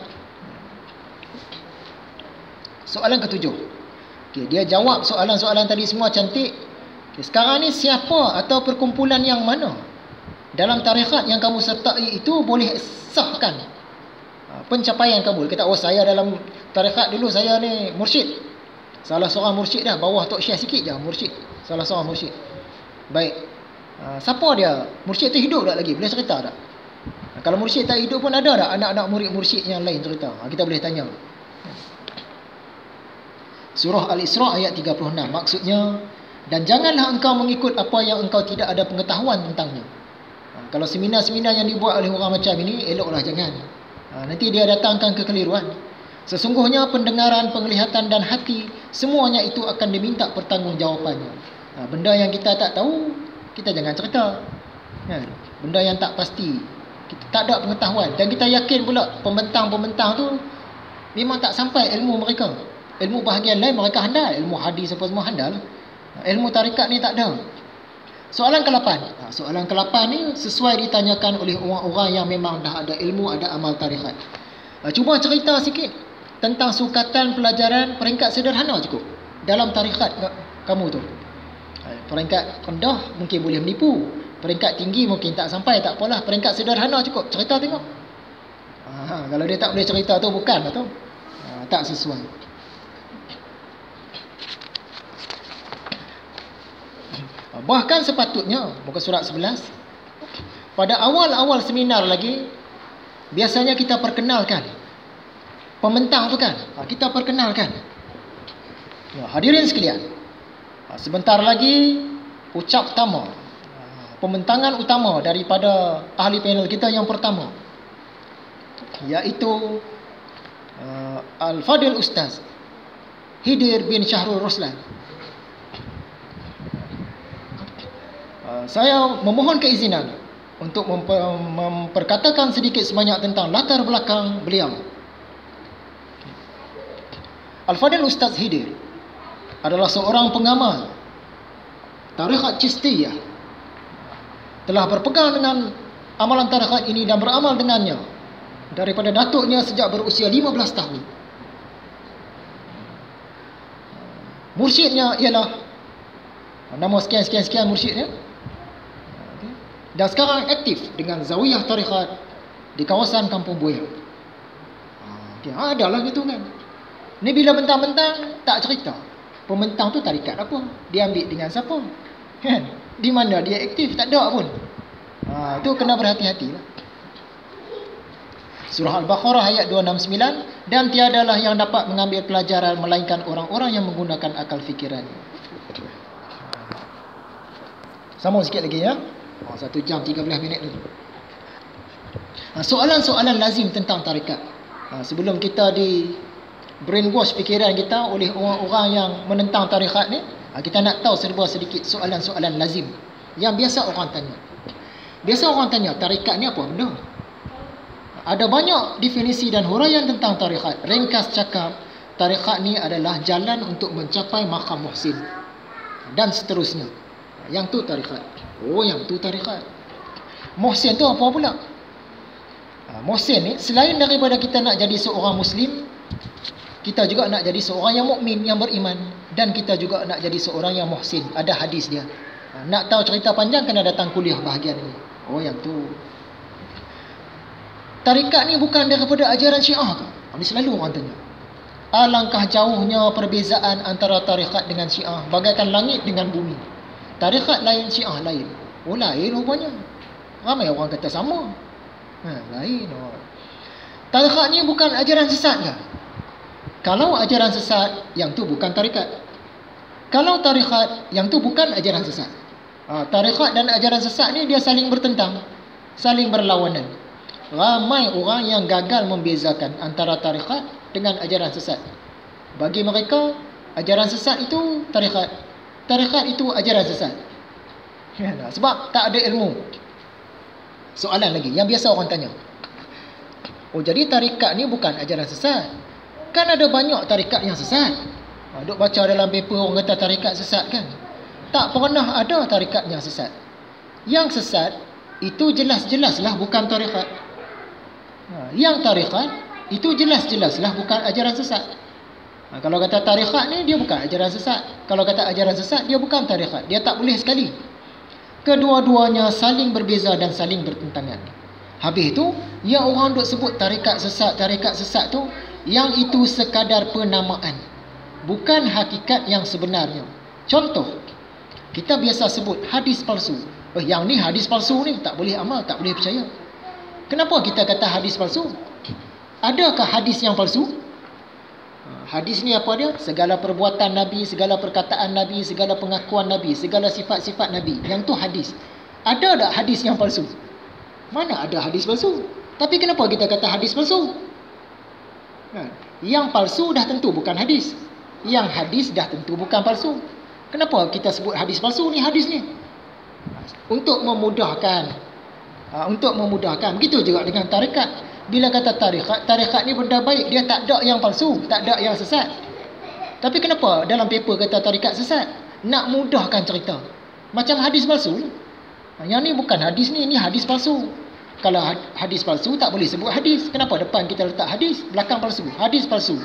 Soalan ke-7. Okay, dia jawab soalan-soalan tadi semua cantik. Okay, sekarang ni siapa atau perkumpulan yang mana dalam tarekat yang kamu sertai itu boleh sahkan pencapaian kamu? Kata, oh saya dalam tarekat dulu saya ni mursyid. Salah seorang mursyid dah, bawah Tok Syekh sikit je mursyid. Salah seorang mursyid. Baik. Siapa dia? Mursyid tu hidup tak lagi? Boleh cerita tak? Kalau mursyid tak hidup pun ada tak anak-anak murid mursyid yang lain cerita? Kita boleh tanya. Surah Al-Isra ayat 36. Maksudnya, dan janganlah engkau mengikut apa yang engkau tidak ada pengetahuan tentangnya. Kalau seminar-seminar yang dibuat oleh orang macam ini, eloklah jangan. Nanti dia datangkan kekeliruan. Sesungguhnya pendengaran, penglihatan dan hati, semuanya itu akan diminta pertanggungjawabannya. Benda yang kita tak tahu, kita jangan cerita. Benda yang tak pasti, kita tak ada pengetahuan. Dan kita yakin pula pembentang-pembentang tu memang tak sampai ilmu mereka. Ilmu bahagian lain mereka handal. Ilmu hadis apa semua handal. Ilmu tarikat ni tak ada. Soalan ke-8. Soalan ke-8 ni sesuai ditanyakan oleh orang-orang yang memang dah ada ilmu, ada amal tarikat. Cuba cerita sikit tentang sukatan pelajaran peringkat sederhana cukup dalam tarikat kamu tu. Peringkat rendah mungkin boleh menipu, peringkat tinggi mungkin tak sampai, tak apalah. Peringkat sederhana cukup, cerita tengok. Kalau dia tak boleh cerita tu bukan lah tu. Tak sesuai. Bahkan sepatutnya, muka surat 11, pada awal-awal seminar lagi, biasanya kita perkenalkan pembentang tu kan. Kita perkenalkan. Hadirin sekalian, sebentar lagi ucap utama, pembentangan utama daripada ahli panel kita yang pertama, iaitu Al-Fadil Ustaz Hidir bin Syahrul Ruslan. Saya memohon keizinan untuk memperkatakan sedikit sebanyak tentang latar belakang beliau. Al-Fadil Ustaz Hidir adalah seorang pengamal tarekat Chistiyah. Telah berpegang dengan amalan tarekat ini dan beramal dengannya daripada datuknya sejak berusia 15 tahun. Mursyidnya ialah nama sekian-sekian mursyidnya. Dan sekarang aktif dengan Zawiyah Tarekat di kawasan Kampung Buaya. Adalah gitu kan. Ni bila bentang-bentang tak cerita pembentang tu tarikat apa, dia ambil dengan siapa, kan? Di mana dia aktif, tak ada pun. Tu kena berhati-hati lah. Surah Al-Baqarah ayat 269, dan tiadalah yang dapat mengambil pelajaran melainkan orang-orang yang menggunakan akal fikiran. Sama sikit lagi ya. 1 jam 13 minit lagi. Soalan-soalan lazim tentang tarikat. Sebelum kita di brainwash fikiran kita oleh orang-orang yang menentang tarikat ni, kita nak tahu serba sedikit soalan-soalan lazim yang biasa orang tanya. Biasa orang tanya, tarikat ni apa benda? Ada banyak definisi dan huraian tentang tarikat. Ringkas cakap, tarikat ni adalah jalan untuk mencapai maqam muhsin dan seterusnya. Yang tu tarikat. Oh, yang tu tarikat. Muhsin tu apa pula? Muhsin ni, selain daripada kita nak jadi seorang Muslim, kita juga nak jadi seorang yang mukmin, yang beriman, dan kita juga nak jadi seorang yang muhsin. Ada hadis dia. Nak tahu cerita panjang, kena datang kuliah bahagian ini. Oh, yang tu. Tarikat ni bukan daripada ajaran Syiah ke? Ini selalu orang tanya. Alangkah jauhnya perbezaan antara tarikat dengan Syiah, bagaikan langit dengan bumi. Tarikat lain, Syiah lain. Oh, lain rupanya. Ramai orang kata sama. Lain. Tarikat ni bukan ajaran sesat ke? Kalau ajaran sesat, yang tu bukan tarikat. Kalau tarikat, yang tu bukan ajaran sesat. Tarikat dan ajaran sesat ni dia saling bertentang, saling berlawanan. Ramai orang yang gagal membezakan antara tarikat dengan ajaran sesat. Bagi mereka, ajaran sesat itu tarikat, tarikat itu ajaran sesat. Sebab tak ada ilmu. Soalan lagi yang biasa orang tanya, oh, jadi tarikat ni bukan ajaran sesat? Kan ada banyak tarikat yang sesat. Duk baca dalam paper orang kata tarikat sesat kan? Tak pernah ada tarikat yang sesat. Yang sesat itu jelas-jelaslah bukan tarikat. Yang tarikat itu jelas-jelaslah bukan ajaran sesat. Kalau kata tarikat ni dia bukan ajaran sesat. Kalau kata ajaran sesat dia bukan tarikat. Dia tak boleh sekali. Kedua-duanya saling berbeza dan saling bertentangan. Habis tu, yang orang duk sebut tarikat sesat tu, yang itu sekadar penamaan, bukan hakikat yang sebenarnya. Contoh, kita biasa sebut hadis palsu. Yang ni hadis palsu ni, tak boleh amal, tak boleh percaya. Kenapa kita kata hadis palsu? Adakah hadis yang palsu? Hadis ni apa dia? Segala perbuatan Nabi, segala perkataan Nabi, segala pengakuan Nabi, segala sifat-sifat Nabi. Yang tu hadis. Ada tak hadis yang palsu? Mana ada hadis palsu? Tapi kenapa kita kata hadis palsu? Yang palsu dah tentu bukan hadis. Yang hadis dah tentu bukan palsu. Kenapa kita sebut hadis palsu ni hadis ni? Untuk memudahkan. Untuk memudahkan. Begitu juga dengan tarikat. Bila kata tarikat ni benda baik, dia tak ada yang palsu, tak ada yang sesat. Tapi kenapa dalam paper kata tarikat sesat? Nak mudahkan cerita. Macam hadis palsu. Yang ni bukan hadis ni hadis palsu. Kalau hadis palsu tak boleh sebut hadis. Kenapa depan kita letak hadis, belakang palsu? Hadis palsu.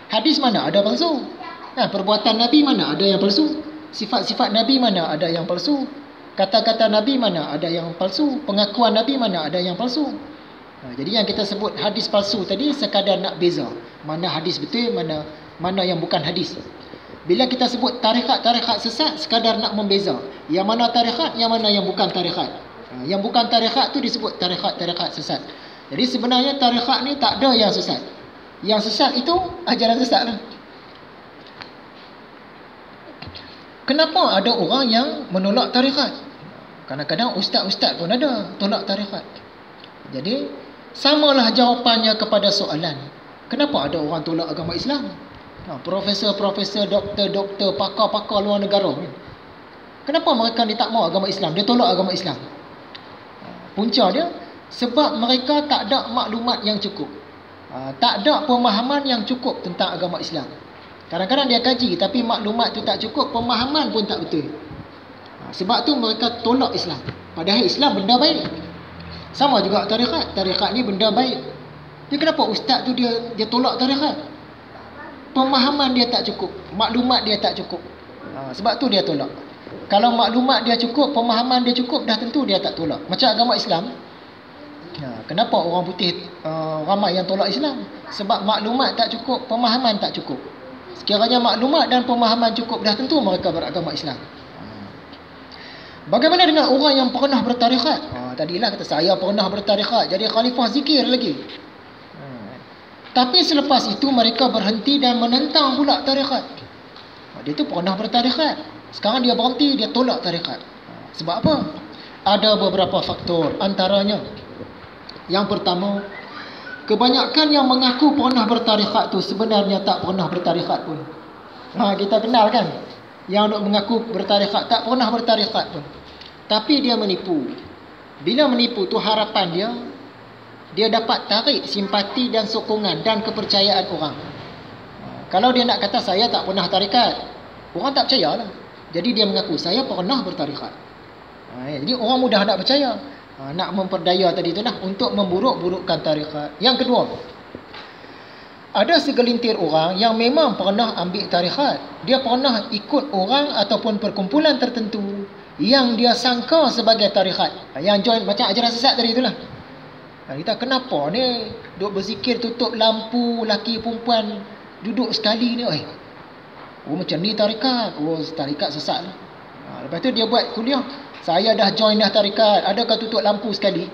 Hadis mana ada palsu? Perbuatan Nabi mana ada yang palsu? Sifat-sifat Nabi mana ada yang palsu? Kata-kata Nabi mana ada yang palsu? Pengakuan Nabi mana ada yang palsu? Jadi yang kita sebut hadis palsu tadi sekadar nak beza mana hadis betul, mana yang bukan hadis. Bila kita sebut tarikat sesat, sekadar nak membeza yang mana tarikat, yang mana yang bukan tarikat. Yang bukan tarikat tu disebut tarikat sesat. Jadi sebenarnya tarikat ni tak ada yang sesat. Yang sesat itu ajaran sesat lah. Kenapa ada orang yang menolak tarikat? Kadang-kadang ustaz-ustaz pun ada tolak tarikat. Jadi samalah jawapannya kepada soalan, kenapa ada orang tolak agama Islam? Profesor-profesor, doktor-doktor, pakar-pakar luar negara ni, kenapa mereka ni tak mau agama Islam? Dia tolak agama Islam. Punca dia sebab mereka tak ada maklumat yang cukup, tak ada pemahaman yang cukup tentang agama Islam. Kadang-kadang dia kaji tapi maklumat tu tak cukup, pemahaman pun tak betul. Sebab tu mereka tolak Islam. Padahal Islam benda baik. Sama juga tarikat. Tarikat ni benda baik. Jadi kenapa ustaz tu dia tolak tarikat? Pemahaman dia tak cukup, maklumat dia tak cukup. Sebab tu dia tolak. Kalau maklumat dia cukup, pemahaman dia cukup, dah tentu dia tak tolak. Macam agama Islam. Kenapa orang putih ramai yang tolak Islam? Sebab maklumat tak cukup, pemahaman tak cukup. Sekiranya maklumat dan pemahaman cukup, dah tentu mereka beragama Islam. Bagaimana dengan orang yang pernah bertarikat? Tadilah kata saya pernah bertarikat, jadi khalifah zikir lagi. Tapi selepas itu mereka berhenti dan menentang pula tarikat. Dia tu pernah bertarikat. Sekarang dia berhenti, dia tolak tarikat. Sebab apa? Ada beberapa faktor. Antaranya, yang pertama, kebanyakan yang mengaku pernah bertarikat tu sebenarnya tak pernah bertarikat pun. Kita kenal kan? Yang nak mengaku bertarikat, tak pernah bertarikat pun. Tapi dia menipu. Bila menipu tu harapan dia dapat tarik simpati dan sokongan dan kepercayaan orang. Kalau dia nak kata saya tak pernah tarikat, orang tak percayalah. Jadi dia mengaku saya pernah bertarikat. Jadi orang mudah nak percaya. Nak memperdaya tadi itulah untuk memburuk-burukkan tarikat. Yang kedua, ada segelintir orang yang memang pernah ambil tarikat. Dia pernah ikut orang ataupun perkumpulan tertentu yang dia sangka sebagai tarikat. Yang join macam ajaran sesat tadi itulah. Kita kenapa ni duk berzikir tutup lampu, laki perempuan duduk sekali ni, macam ni tarikat. Tarikat sesat lah. Lepas tu dia buat kuliah. Saya dah join dah tarikat. Adakah tutup lampu sekali?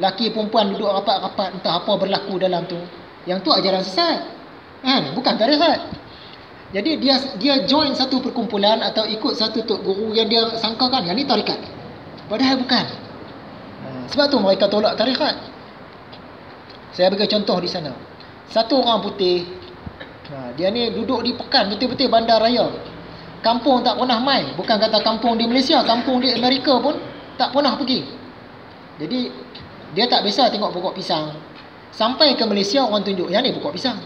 Laki perempuan duduk rapat-rapat, entah apa berlaku dalam tu. Yang tu ajaran sesat. Kan? Bukan tarikat. Jadi dia join satu perkumpulan atau ikut satu tok guru yang dia sangkakan yang ni tarikat. Padahal bukan. Sebab tu mereka tolak tarikat. Saya bagi contoh di sana. Satu orang putih, dia ni duduk di Pekan, betul-betul bandar raya. Kampung tak pernah mai. Bukan kata kampung di Malaysia, kampung di Amerika pun tak pernah pergi. Jadi dia tak biasa tengok pokok pisang. Sampai ke Malaysia orang tunjuk, yang ni pokok pisang.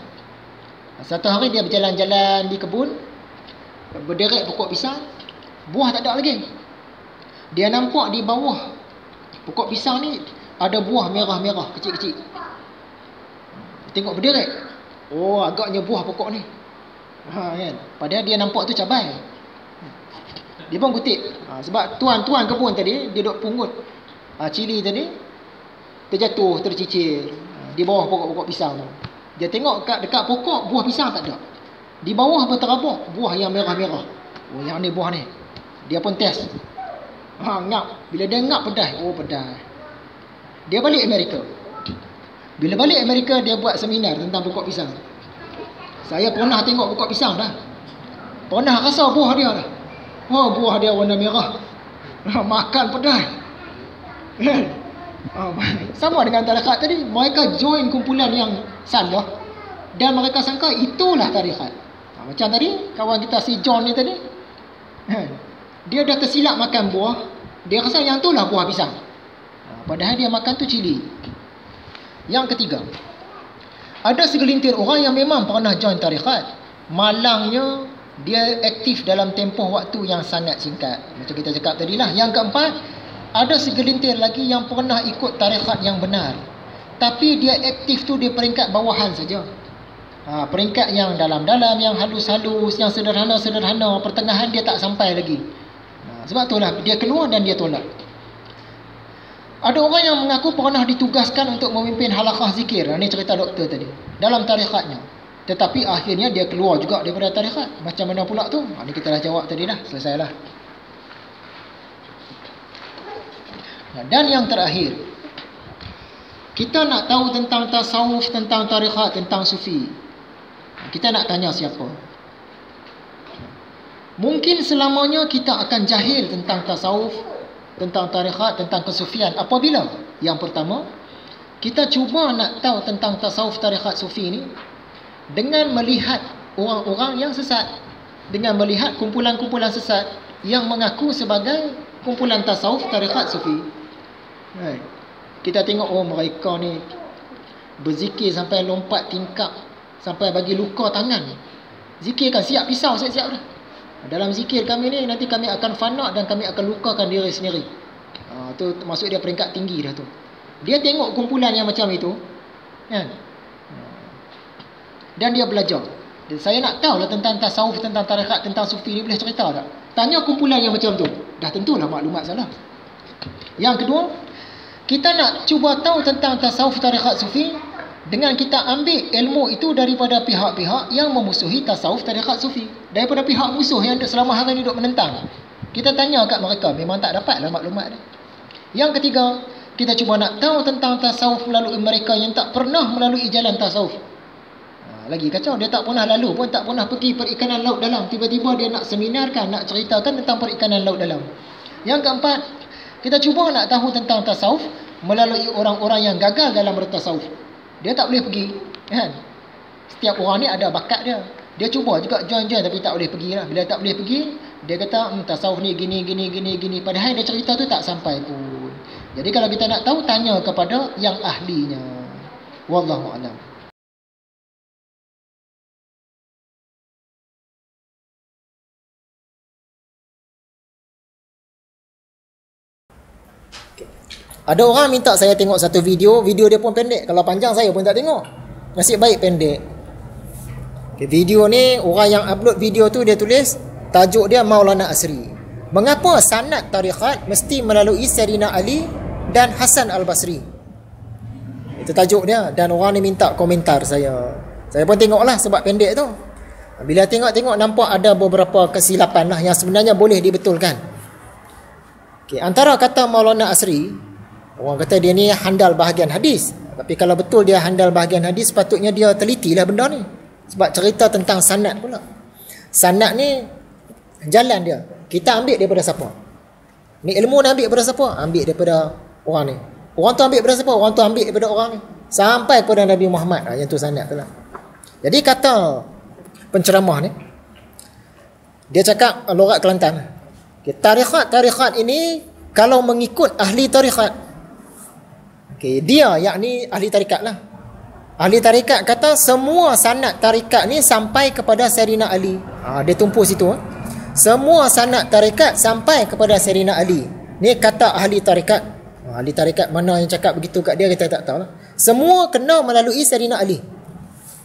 Satu hari dia berjalan-jalan di kebun, berderet pokok pisang, buah tak ada lagi. Dia nampak di bawah pokok pisang ni ada buah merah-merah kecil-kecil. Tengok berderet, agaknya buah pokok ni. Kan? Padahal dia nampak tu cabai. Dia pun kutip. Sebab tuan-tuan kebun tadi dia duk pungut cili tadi, terjatuh, tercicir di bawah pokok-pokok pisang tu. Dia tengok dekat pokok, buah pisang tak ada. Di bawah berterabuk buah yang merah-merah. Yang ni buah ni. Dia pun test. Ngap. Bila dia ngap pedas. Pedas. Dia balik Amerika. Bila balik Amerika, dia buat seminar tentang pokok pisang. Saya pernah tengok pokok pisang dah. Pernah rasa buah dia dah. Buah dia warna merah. Makan pedas. Sama dengan tarikat tadi. Mereka join kumpulan yang salah dan mereka sangka itulah tarikat. Macam tadi kawan kita si John ni tadi, dia dah tersilap makan buah. Dia rasa yang tu lah buah pisang, padahal dia makan tu cili. Yang ketiga, ada segelintir orang yang memang pernah join tarikat. Malangnya dia aktif dalam tempoh waktu yang sangat singkat, macam kita cakap tadi lah. Yang keempat, ada segelintir lagi yang pernah ikut tarikat yang benar, tapi dia aktif tu di peringkat bawahan saja. Peringkat yang dalam-dalam, yang halus-halus, yang sederhana-sederhana, pertengahan dia tak sampai lagi. Sebab itulah dia keluar dan dia tolak. Ada orang yang mengaku pernah ditugaskan untuk memimpin halaqah zikir. Ini cerita doktor tadi, dalam tarikatnya. Tetapi akhirnya dia keluar juga daripada tarikat. Macam mana pula tu? Ini kita dah jawab tadi dah, selesailah. Dan yang terakhir, kita nak tahu tentang tasawuf, tentang tarikat, tentang sufi. Kita nak tanya siapa? Mungkin selamanya kita akan jahil tentang tasawuf, tentang tarikat, tentang kesufian. Apabila? Yang pertama, kita cuba nak tahu tentang tasawuf, tarikat, sufi ni dengan melihat orang-orang yang sesat, dengan melihat kumpulan-kumpulan sesat yang mengaku sebagai kumpulan tasawuf, tarikat, sufi. Kita tengok, mereka ni berzikir sampai lompat tingkap, sampai bagi luka tangan. Zikir kan siap pisau, siap-siap dah. Dalam zikir kami ni, nanti kami akan fana dan kami akan lukakan diri sendiri. Tu maksud dia peringkat tinggi dah tu. Dia tengok kumpulan yang macam itu, kan? Dan dia belajar. Dan saya nak tahu lah tentang tasawuf, tentang tarikat, tentang sufi ni, boleh cerita tak? Tanya kumpulan yang macam tu, dah tentulah maklumat salah. Yang kedua, kita nak cuba tahu tentang tasawuf, tarikat, sufi dengan kita ambil ilmu itu daripada pihak-pihak yang memusuhi tasawuf, tarikat, sufi. Daripada pihak musuh yang selama hari ini duduk menentang. Kita tanya kat mereka, memang tak dapatlah maklumat dia. Yang ketiga, kita cuba nak tahu tentang tasawuf melalui mereka yang tak pernah melalui jalan tasawuf. Lagi kacau, dia tak pernah lalu pun, tak pernah pergi perikanan laut dalam. Tiba-tiba dia nak seminarkan, nak ceritakan tentang perikanan laut dalam. Yang keempat, kita cuba nak tahu tentang tasawuf melalui orang-orang yang gagal dalam bertasawuf. Dia tak boleh pergi, kan? Setiap orang ni ada bakat dia. Dia cuba juga join-join tapi tak boleh pergi lah. Bila tak boleh pergi, dia kata tasawuf ni gini. Padahal dia cerita tu tak sampai pun. Jadi kalau kita nak tahu, tanya kepada yang ahlinya. Wallahu a'lam. Ada orang minta saya tengok satu video dia pun pendek. Kalau panjang saya pun tak tengok. Nasib baik pendek. Video ni, orang yang upload video tu dia tulis, tajuk dia Maulana Asri. Mengapa sanad tarikat mesti melalui Sayyidina Ali dan Hasan Al-Basri? Itu tajuk dia. Dan orang ni minta komentar saya. Saya pun tengoklah sebab pendek tu. Bila tengok-tengok nampak ada beberapa kesilapan lah yang sebenarnya boleh dibetulkan. Okay, antara kata Maulana Asri, orang kata dia ni handal bahagian hadis. Tapi kalau betul dia handal bahagian hadis, sepatutnya dia telitilah benda ni. Sebab cerita tentang sanad pula. Sanad ni jalan dia. Kita ambil daripada siapa? Ni ilmu ni ambil daripada siapa? Ambil daripada orang ni. Orang tu ambil daripada siapa? Orang tu ambil daripada orang ni. Sampai kepada Nabi Muhammad. Yang tu sanad tu lah. Jadi kata penceramah ni, dia cakap logat Kelantan. Okay, tarikat ini kalau mengikut ahli tarikat, okay, dia yakni ahli tarikat lah. Ahli tarikat kata semua sanad tarikat ni sampai kepada Sayyidina Ali. Dia tumpu situ. Semua sanad tarikat sampai kepada Sayyidina Ali. Ni kata ahli tarikat. Ahli tarikat mana yang cakap begitu kat dia, kita tak tahu lah. Semua kena melalui Sayyidina Ali.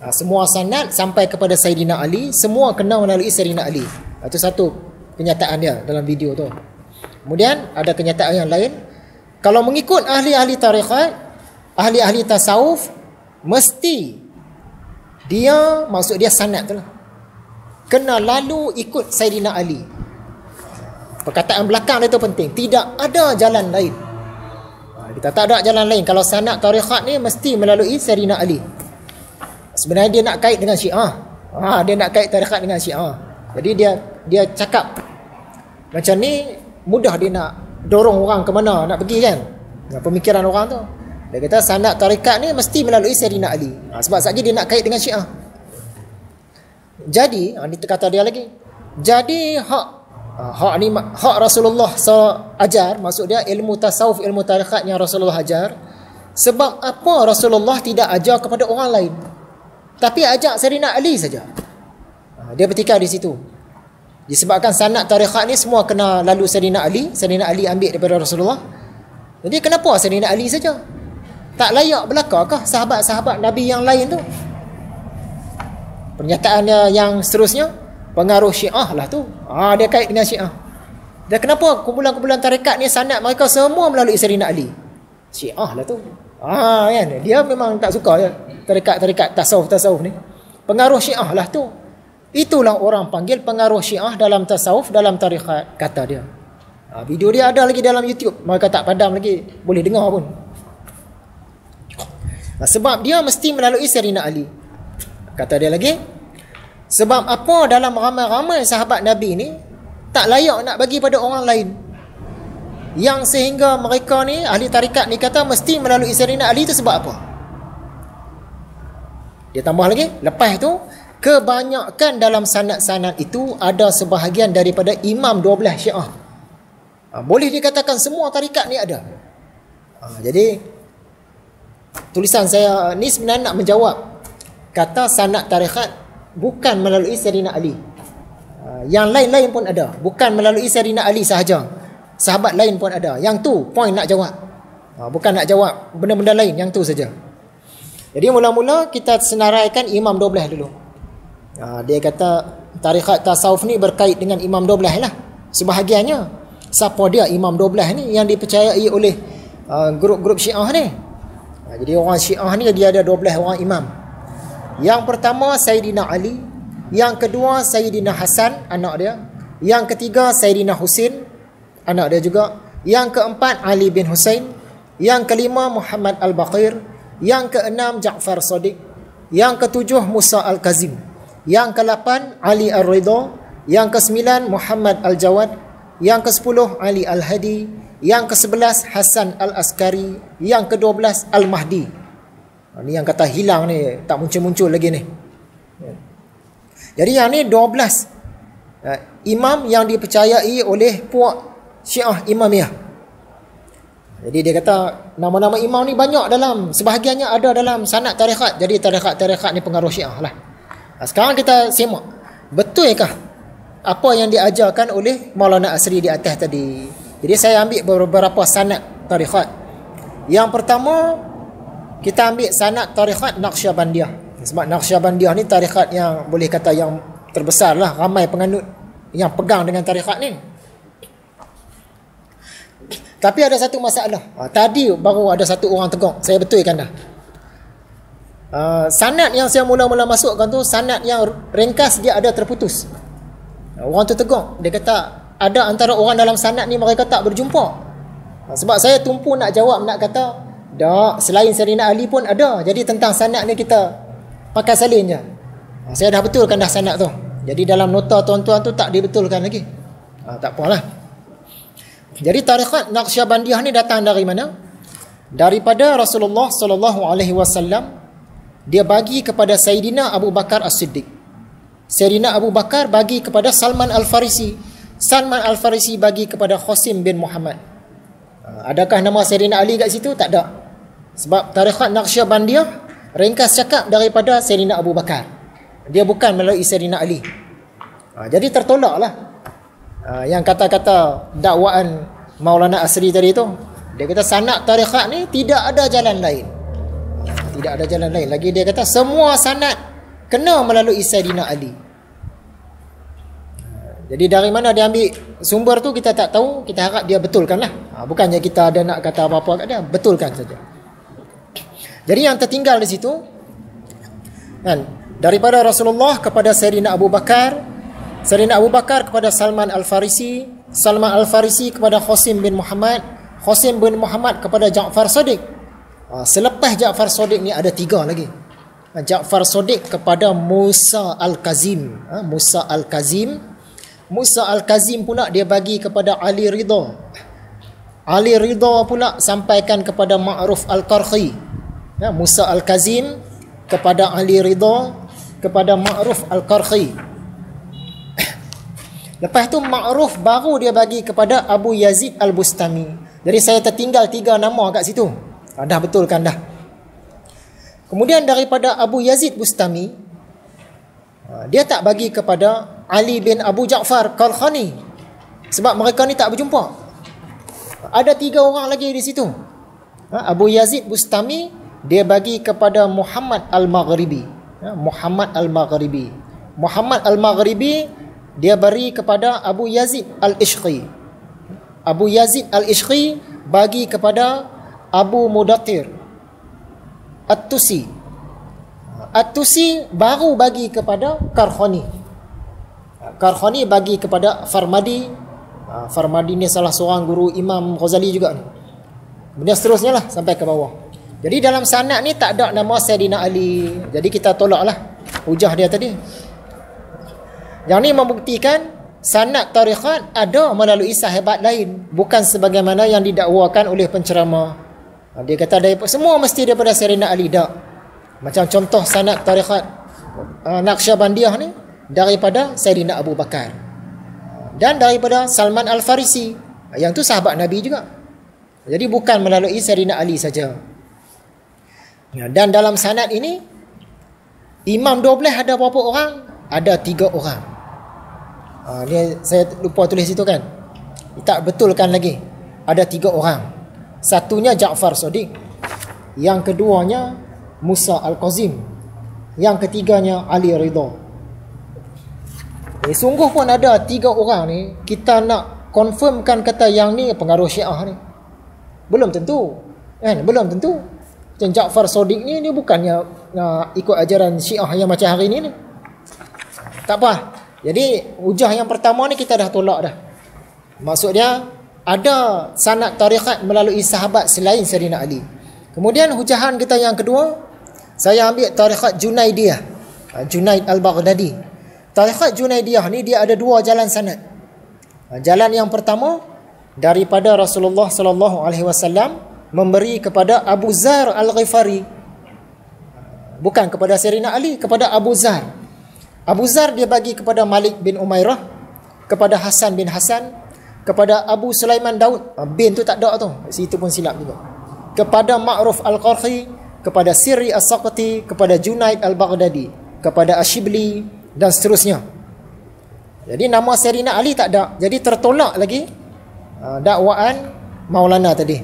Semua sanad sampai kepada Sayyidina Ali, semua kena melalui Sayyidina Ali. Itu satu kenyataan dia dalam video tu. Kemudian ada kenyataan yang lain. Kalau mengikut ahli-ahli tarikat, ahli-ahli tasawuf, mesti dia, maksud dia sanad tu lah, kena lalu ikut Sayyidina Ali. Perkataan belakang dia tu penting. Tidak ada jalan lain. Kita tak ada jalan lain. Kalau sanad tarikat ni mesti melalui Sayyidina Ali. Sebenarnya dia nak kait dengan Syiah. Dia nak kait tarikat dengan Syiah. Jadi dia cakap macam ni, mudah dia nak dorong orang ke mana nak pergi kan. Pemikiran orang tu. Dia kata sanad tarikat ni mesti melalui Sayyidina Ali. Sebab saja dia nak kait dengan Syiah. Jadi, ini kata dia lagi. Jadi hak Rasulullah ajar, maksud dia ilmu tasawuf, ilmu tarikat yang Rasulullah ajar. Sebab apa Rasulullah tidak ajar kepada orang lain, tapi ajak Sayyidina Ali saja. Dia bertikar di situ. Disebabkan sanad tarikat ni semua kena lalu Sayyidina Ali. Sayyidina Ali ambil daripada Rasulullah. Jadi kenapa Sayyidina Ali saja? Tak layak belakangkah sahabat-sahabat Nabi yang lain tu? Pernyataannya yang seterusnya, pengaruh Syiah lah tu. Dia kait dengan Syiah. Dan kenapa kumpulan-kumpulan tarikat ni sanad mereka semua melalui Sayyidina Ali? Syiah lah tu. Kan? Dia memang tak suka ya, tarikat tasawuf ni. Pengaruh Syiah lah tu. Itulah orang panggil pengaruh Syiah dalam tasawuf, dalam tarikat, kata dia. Video dia ada lagi dalam YouTube. Mereka tak padam lagi, boleh dengar pun. Sebab dia mesti melalui Sayyidina Ali. Kata dia lagi, sebab apa dalam ramai-ramai sahabat Nabi ni tak layak nak bagi pada orang lain, yang sehingga mereka ni, ahli tarikat ni kata mesti melalui Sayyidina Ali. tu sebab apa? Dia tambah lagi, lepas tu kebanyakan dalam sanad-sanad itu ada sebahagian daripada imam 12 Syiah. Boleh dikatakan semua tarikat ni ada. Jadi tulisan saya ni sebenarnya nak menjawab kata sanad tarikat bukan melalui Sayyidina Ali. Yang lain-lain pun ada, bukan melalui Sayyidina Ali sahaja, sahabat lain pun ada. Yang tu point nak jawab. Bukan nak jawab benda-benda lain, yang tu saja. Jadi mula-mula kita senaraikan imam 12 dulu. Dia kata tarikat tasawuf ni berkait dengan imam 12 lah. Sebahagiannya. Siapa dia imam 12 ni yang dipercayai oleh grup-grup Syiah ni? Jadi orang Syiah ni dia ada 12 orang imam. Yang pertama Sayyidina Ali, yang kedua Sayyidina Hasan, anak dia, yang ketiga Sayyidina Husin, anak dia juga, yang keempat Ali bin Husain, yang kelima Muhammad Al-Baqir, yang keenam Ja'far Shadiq, yang ketujuh Musa Al-Kazim, yang ke-8 Ali Ar-Ridha, yang ke-9 Muhammad Al-Jawad, yang ke-10 Ali Al-Hadi, yang ke-11 Hasan Al-Askari, yang ke-12 Al-Mahdi. Ni yang kata hilang ni, tak muncul-muncul lagi ni. Jadi yang ni 12 imam yang dipercayai oleh puak Syiah Imamiyah. Jadi dia kata nama-nama imam ni banyak dalam, sebahagiannya ada dalam sanad tarikat. Jadi tarikat-tarikat ni pengaruh Syiah lah. Sekarang kita simak, betulkah apa yang diajarkan oleh Maulana Asri di atas tadi? Jadi saya ambil beberapa sanad tarikat. Yang pertama kita ambil sanad tarikat Naqsyabandiyah. Sebab Naqsyabandiyah ni tarikat yang boleh kata yang terbesar lah, ramai penganut yang pegang dengan tarikat ni. Tapi ada satu masalah. Tadi baru ada satu orang tegak, saya betulkan dah. Sanad yang saya mula-mula masukkan tu sanad yang ringkas, dia ada terputus. Orang tu tegur, dia kata ada antara orang dalam sanad ni mereka tak berjumpa. Sebab saya tumpu nak jawab, nak kata tak, selain Sayyidina Ali pun ada. Jadi tentang sanad ni kita pakai salin je. Saya dah betulkan dah sanad tu. Jadi dalam nota tuan-tuan tu tak dibetulkan lagi. Tak apalah. Jadi tarikat Naqsyabandiyah ni datang dari mana? Daripada Rasulullah sallallahu alaihi wasallam. Dia bagi kepada Sayyidina Abu Bakar As-Siddiq. Sayyidina Abu Bakar bagi kepada Salman Al-Farisi. Salman Al-Farisi bagi kepada Qasim bin Muhammad. Adakah nama Sayyidina Ali kat situ? Tak ada. Sebab tarikat Naqsyabandiyah ringkas cakap daripada Sayyidina Abu Bakar. Dia bukan melalui Sayyidina Ali. Jadi tertolaklah yang kata-kata dakwaan Maulana Asri tadi tu. Dia kata sanad tarikat ni tidak ada jalan lain. Tidak ada jalan lain. Lagi dia kata semua sanad kena melalui Sayyidina Ali. Jadi dari mana dia ambil sumber tu kita tak tahu. Kita harap dia betulkan lah. Bukannya kita ada nak kata apa-apa kat dia. Betulkan saja. Jadi yang tertinggal di situ kan, daripada Rasulullah kepada Sayyidina Abu Bakar, Sayyidina Abu Bakar kepada Salman Al-Farisi, Salman Al-Farisi kepada Qasim bin Muhammad, Qasim bin Muhammad kepada Ja'far Shadiq. Selepas Ja'far Shadiq ni ada 3 lagi. Ja'far Shadiq kepada Musa Al-Kazim. Musa Al-Kazim. Musa Al-Kazim pula dia bagi kepada Ali Ridha. Ali Ridha pula sampaikan kepada Ma'ruf Al-Qarhi. Musa Al-Kazim kepada Ali Ridha, kepada Ma'ruf Al-Qarhi. Lepas tu Ma'ruf baru dia bagi kepada Abu Yazid Al-Bustami. Jadi saya tertinggal 3 nama kat situ. Dah betulkan dah. Kemudian daripada Abu Yazid Bustami, dia tak bagi kepada Ali bin Abu Ja'far Qarkhani. Sebab mereka ni tak berjumpa. Ada 3 orang lagi di situ. Abu Yazid Bustami dia bagi kepada Muhammad Al-Maghribi. Muhammad Al-Maghribi. Muhammad Al-Maghribi dia beri kepada Abu Yazid Al-Ishqi. Abu Yazid Al-Ishqi bagi kepada Abu Mudatir At-Tusi. At-Tusi baru bagi kepada Qarkhani. Qarkhani bagi kepada Farmadi. Farmadi ni salah seorang guru Imam Ghazali juga ni. Kemudian seterusnya lah sampai ke bawah. Jadi dalam sanad ni tak ada nama Sayyidina Ali. Jadi kita tolaklah hujah dia tadi. Yang ni membuktikan sanad tarikat ada melalui sahabat lain, bukan sebagaimana yang didakwakan oleh penceramah. Dia kata semua mesti daripada Sayyidina Ali. Tak. Macam contoh sanad tarikat Naqsyabandiyah ni daripada Sayyidina Abu Bakar dan daripada Salman Al-Farisi, yang tu sahabat Nabi juga. Jadi bukan melalui Sayyidina Ali saja. Dan dalam sanad ini Imam 12 ada berapa orang? Ada 3 orang. Ni saya lupa tulis situ kan. Tak betulkan lagi. Ada 3 orang. Satunya Ja'far Shadiq. Yang keduanya Musa Al-Kazim. Yang ketiganya Ali Ridha. Sungguh pun ada 3 orang ni. Kita nak confirmkan kata yang ni pengaruh Syiah ni. Belum tentu. Kan? Belum tentu. Macam Ja'far Shadiq ni dia bukannya ikut ajaran Syiah yang macam hari ni. Tak apa. Jadi hujah yang pertama ni kita dah tolak dah. Maksud dia ada sanad tarikat melalui sahabat selain Sayyidina Ali. Kemudian hujahan kita yang kedua, saya ambil tarikat Junaidiyah. Junaid Al-Baghdadi. Tarikat Junaidiyah ni dia ada 2 jalan sanad. Jalan yang pertama daripada Rasulullah sallallahu alaihi wasallam memberi kepada Abu Zar Al-Ghifari. Bukan kepada Sayyidina Ali, kepada Abu Zar. Abu Zar dia bagi kepada Malik bin Umairah, kepada Hasan bin Hasan, kepada Abu Sulaiman Daud. Bin tu tak ada tu. Situ pun silap juga. Kepada Ma'ruf Al-Qarhi, kepada Sirri As-Saqati, kepada Junaid Al-Baghdadi, kepada Ashibli dan seterusnya. Jadi nama Sayyidina Ali tak ada. Jadi tertolak lagi dakwaan Maulana tadi.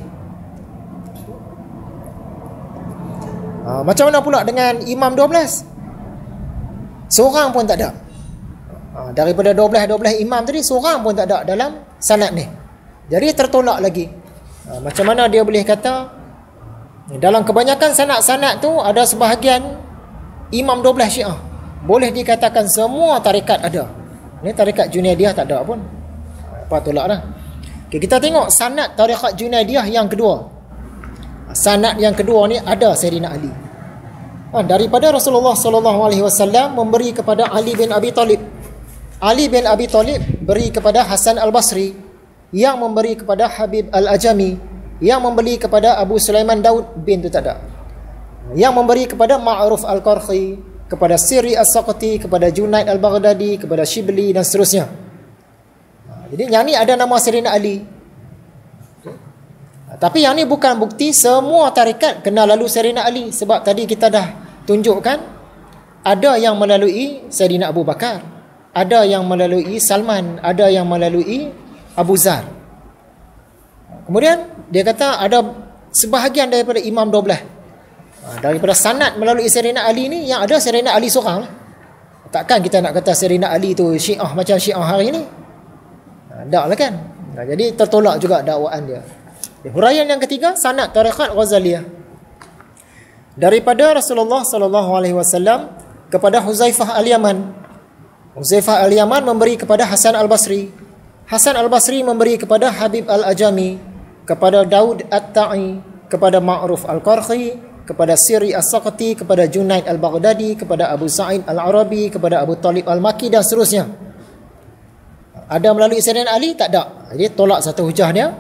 Macam mana pula dengan Imam 12? Seorang pun tak ada. Daripada 12 imam tadi, seorang pun tak ada dalam sanad ni. Jadi tertolak lagi. Macam mana dia boleh kata Dalam kebanyakan sanad-sanad tu ada sebahagian Imam 12 Syiah. Boleh dikatakan semua tarekat ada. Ni tarekat Junaidiyah tak ada pun. Apa tolak dah. Okay, kita tengok sanad tarekat Junaidiyah yang kedua. Sanad yang kedua ni ada Sayyidina Ali. Daripada Rasulullah SAW memberi kepada Ali bin Abi Talib. Ali bin Abi Talib beri kepada Hasan al-Basri, yang memberi kepada Habib al-Ajami, yang memberi kepada Abu Sulaiman Daud bin tu tak ada, yang memberi kepada Ma'ruf al-Qarhi, kepada Siri as-Saqati, kepada Junaid al-Baghdadi, kepada Shibli dan seterusnya. Jadi yang ni ada nama Sayyidina Ali. Tapi yang ni bukan bukti semua tarekat kena lalu Sayyidina Ali, sebab tadi kita dah tunjukkan ada yang melalui Sayyidina Abu Bakar, ada yang melalui Salman, ada yang melalui Abu Zar. Kemudian dia kata ada sebahagian daripada Imam 12. Daripada sanad melalui Sayyidina Ali ni, yang ada Sayyidina Ali seorang lah. Takkan kita nak kata Sayyidina Ali tu Syiah macam Syiah hari ni? Tak lah kan? Jadi tertolak juga dakwaan dia. Huraian yang ketiga, sanad tarekat Ghazaliyah. Daripada Rasulullah SAW kepada Huzaifah al-Yaman. Huzaifah al-Yaman memberi kepada Hasan al-Basri. Hasan al-Basri memberi kepada Habib al-Ajami, kepada Daud at-Ta'i, kepada Ma'ruf al-Qarhi, kepada Siri as-Saqati, kepada Junaid al-Baghdadi, kepada Abu Sa'id al-Arabi, kepada Abu Talib al-Makki dan seterusnya. Ada melalui Sayyidina Ali? Tak ada. Jadi tolak satu hujah dia.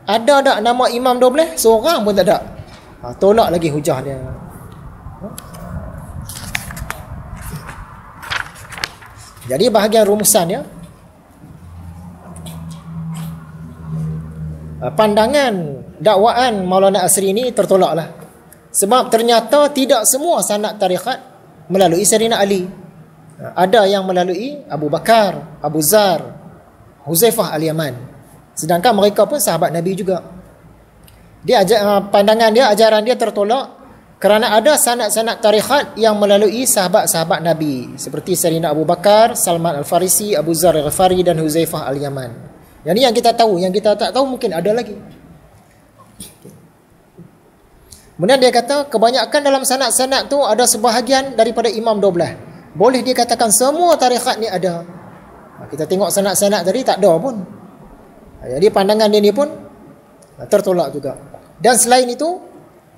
Ada tak nama Imam 12? Seorang pun tak ada. Tolak lagi hujah dia. Jadi bahagian rumusan ya, pandangan dakwaan Maulana Asri ini tertolaklah. Sebab ternyata tidak semua sanad tarekat melalui Sayyidina Ali. Ada yang melalui Abu Bakar, Abu Zar, Huzaifah al-Yaman. Sedangkan mereka pun sahabat Nabi juga. Dia pandangan dia, ajaran dia tertolak kerana ada sanad-sanad tarekat yang melalui sahabat-sahabat Nabi seperti Sayyidina Abu Bakar, Salman al-Farisi, Abu Zar al-Ghifari dan Huzaifah al-Yaman. Yang ni yang kita tahu, yang kita tak tahu mungkin ada lagi. Kemudian dia kata kebanyakan dalam sanad-sanad tu ada sebahagian daripada Imam 12. Boleh dia katakan semua tarekat ni ada. Kita tengok sanad-sanad tadi tak ada pun. Jadi pandangan dia ni pun tertolak juga. Dan selain itu,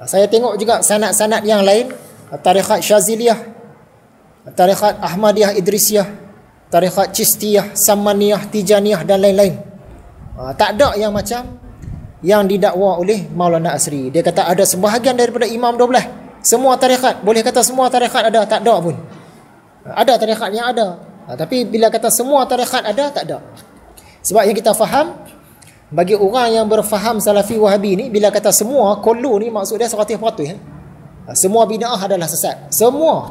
saya tengok juga sanad-sanad yang lain, tarekat Syaziliyah, tarekat Ahmadiyah Idrisiyah, tarekat Chistiyah, Samaniyah, Tijaniyah dan lain-lain. Tak ada yang macam yang didakwa oleh Maulana Asri. Dia kata ada sebahagian daripada Imam 12. Semua tarekat, boleh kata semua tarekat ada, tak ada pun. Ada tarekat yang ada. Tapi bila kata semua tarekat ada, tak ada. Sebab yang kita faham, bagi orang yang berfaham Salafi Wahabi ni, bila kata semua, kullu ni maksud dia 100%. Semua bid'ah adalah sesat. Semua.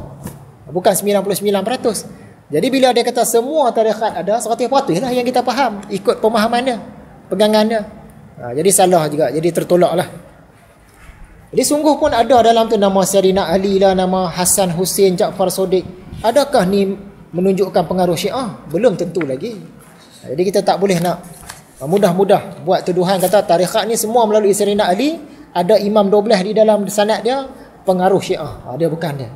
Bukan 99%. Jadi bila dia kata semua tarekat ada, 100% lah yang kita faham. Ikut pemahaman dia, pegangan dia. Jadi salah juga. Jadi tertolak lah. Jadi sungguh pun ada dalam tu nama Sayyidina Ali lah, nama Hasan Hussein Jaafar Sodiq. Adakah ni menunjukkan pengaruh Syiah? Belum tentu lagi. Jadi kita tak boleh nak mudah-mudah buat tuduhan kata tarekat ni semua melalui Sayyidina Ali, ada Imam 12 di dalam sanad dia, pengaruh Syiah. Dia bukan dia.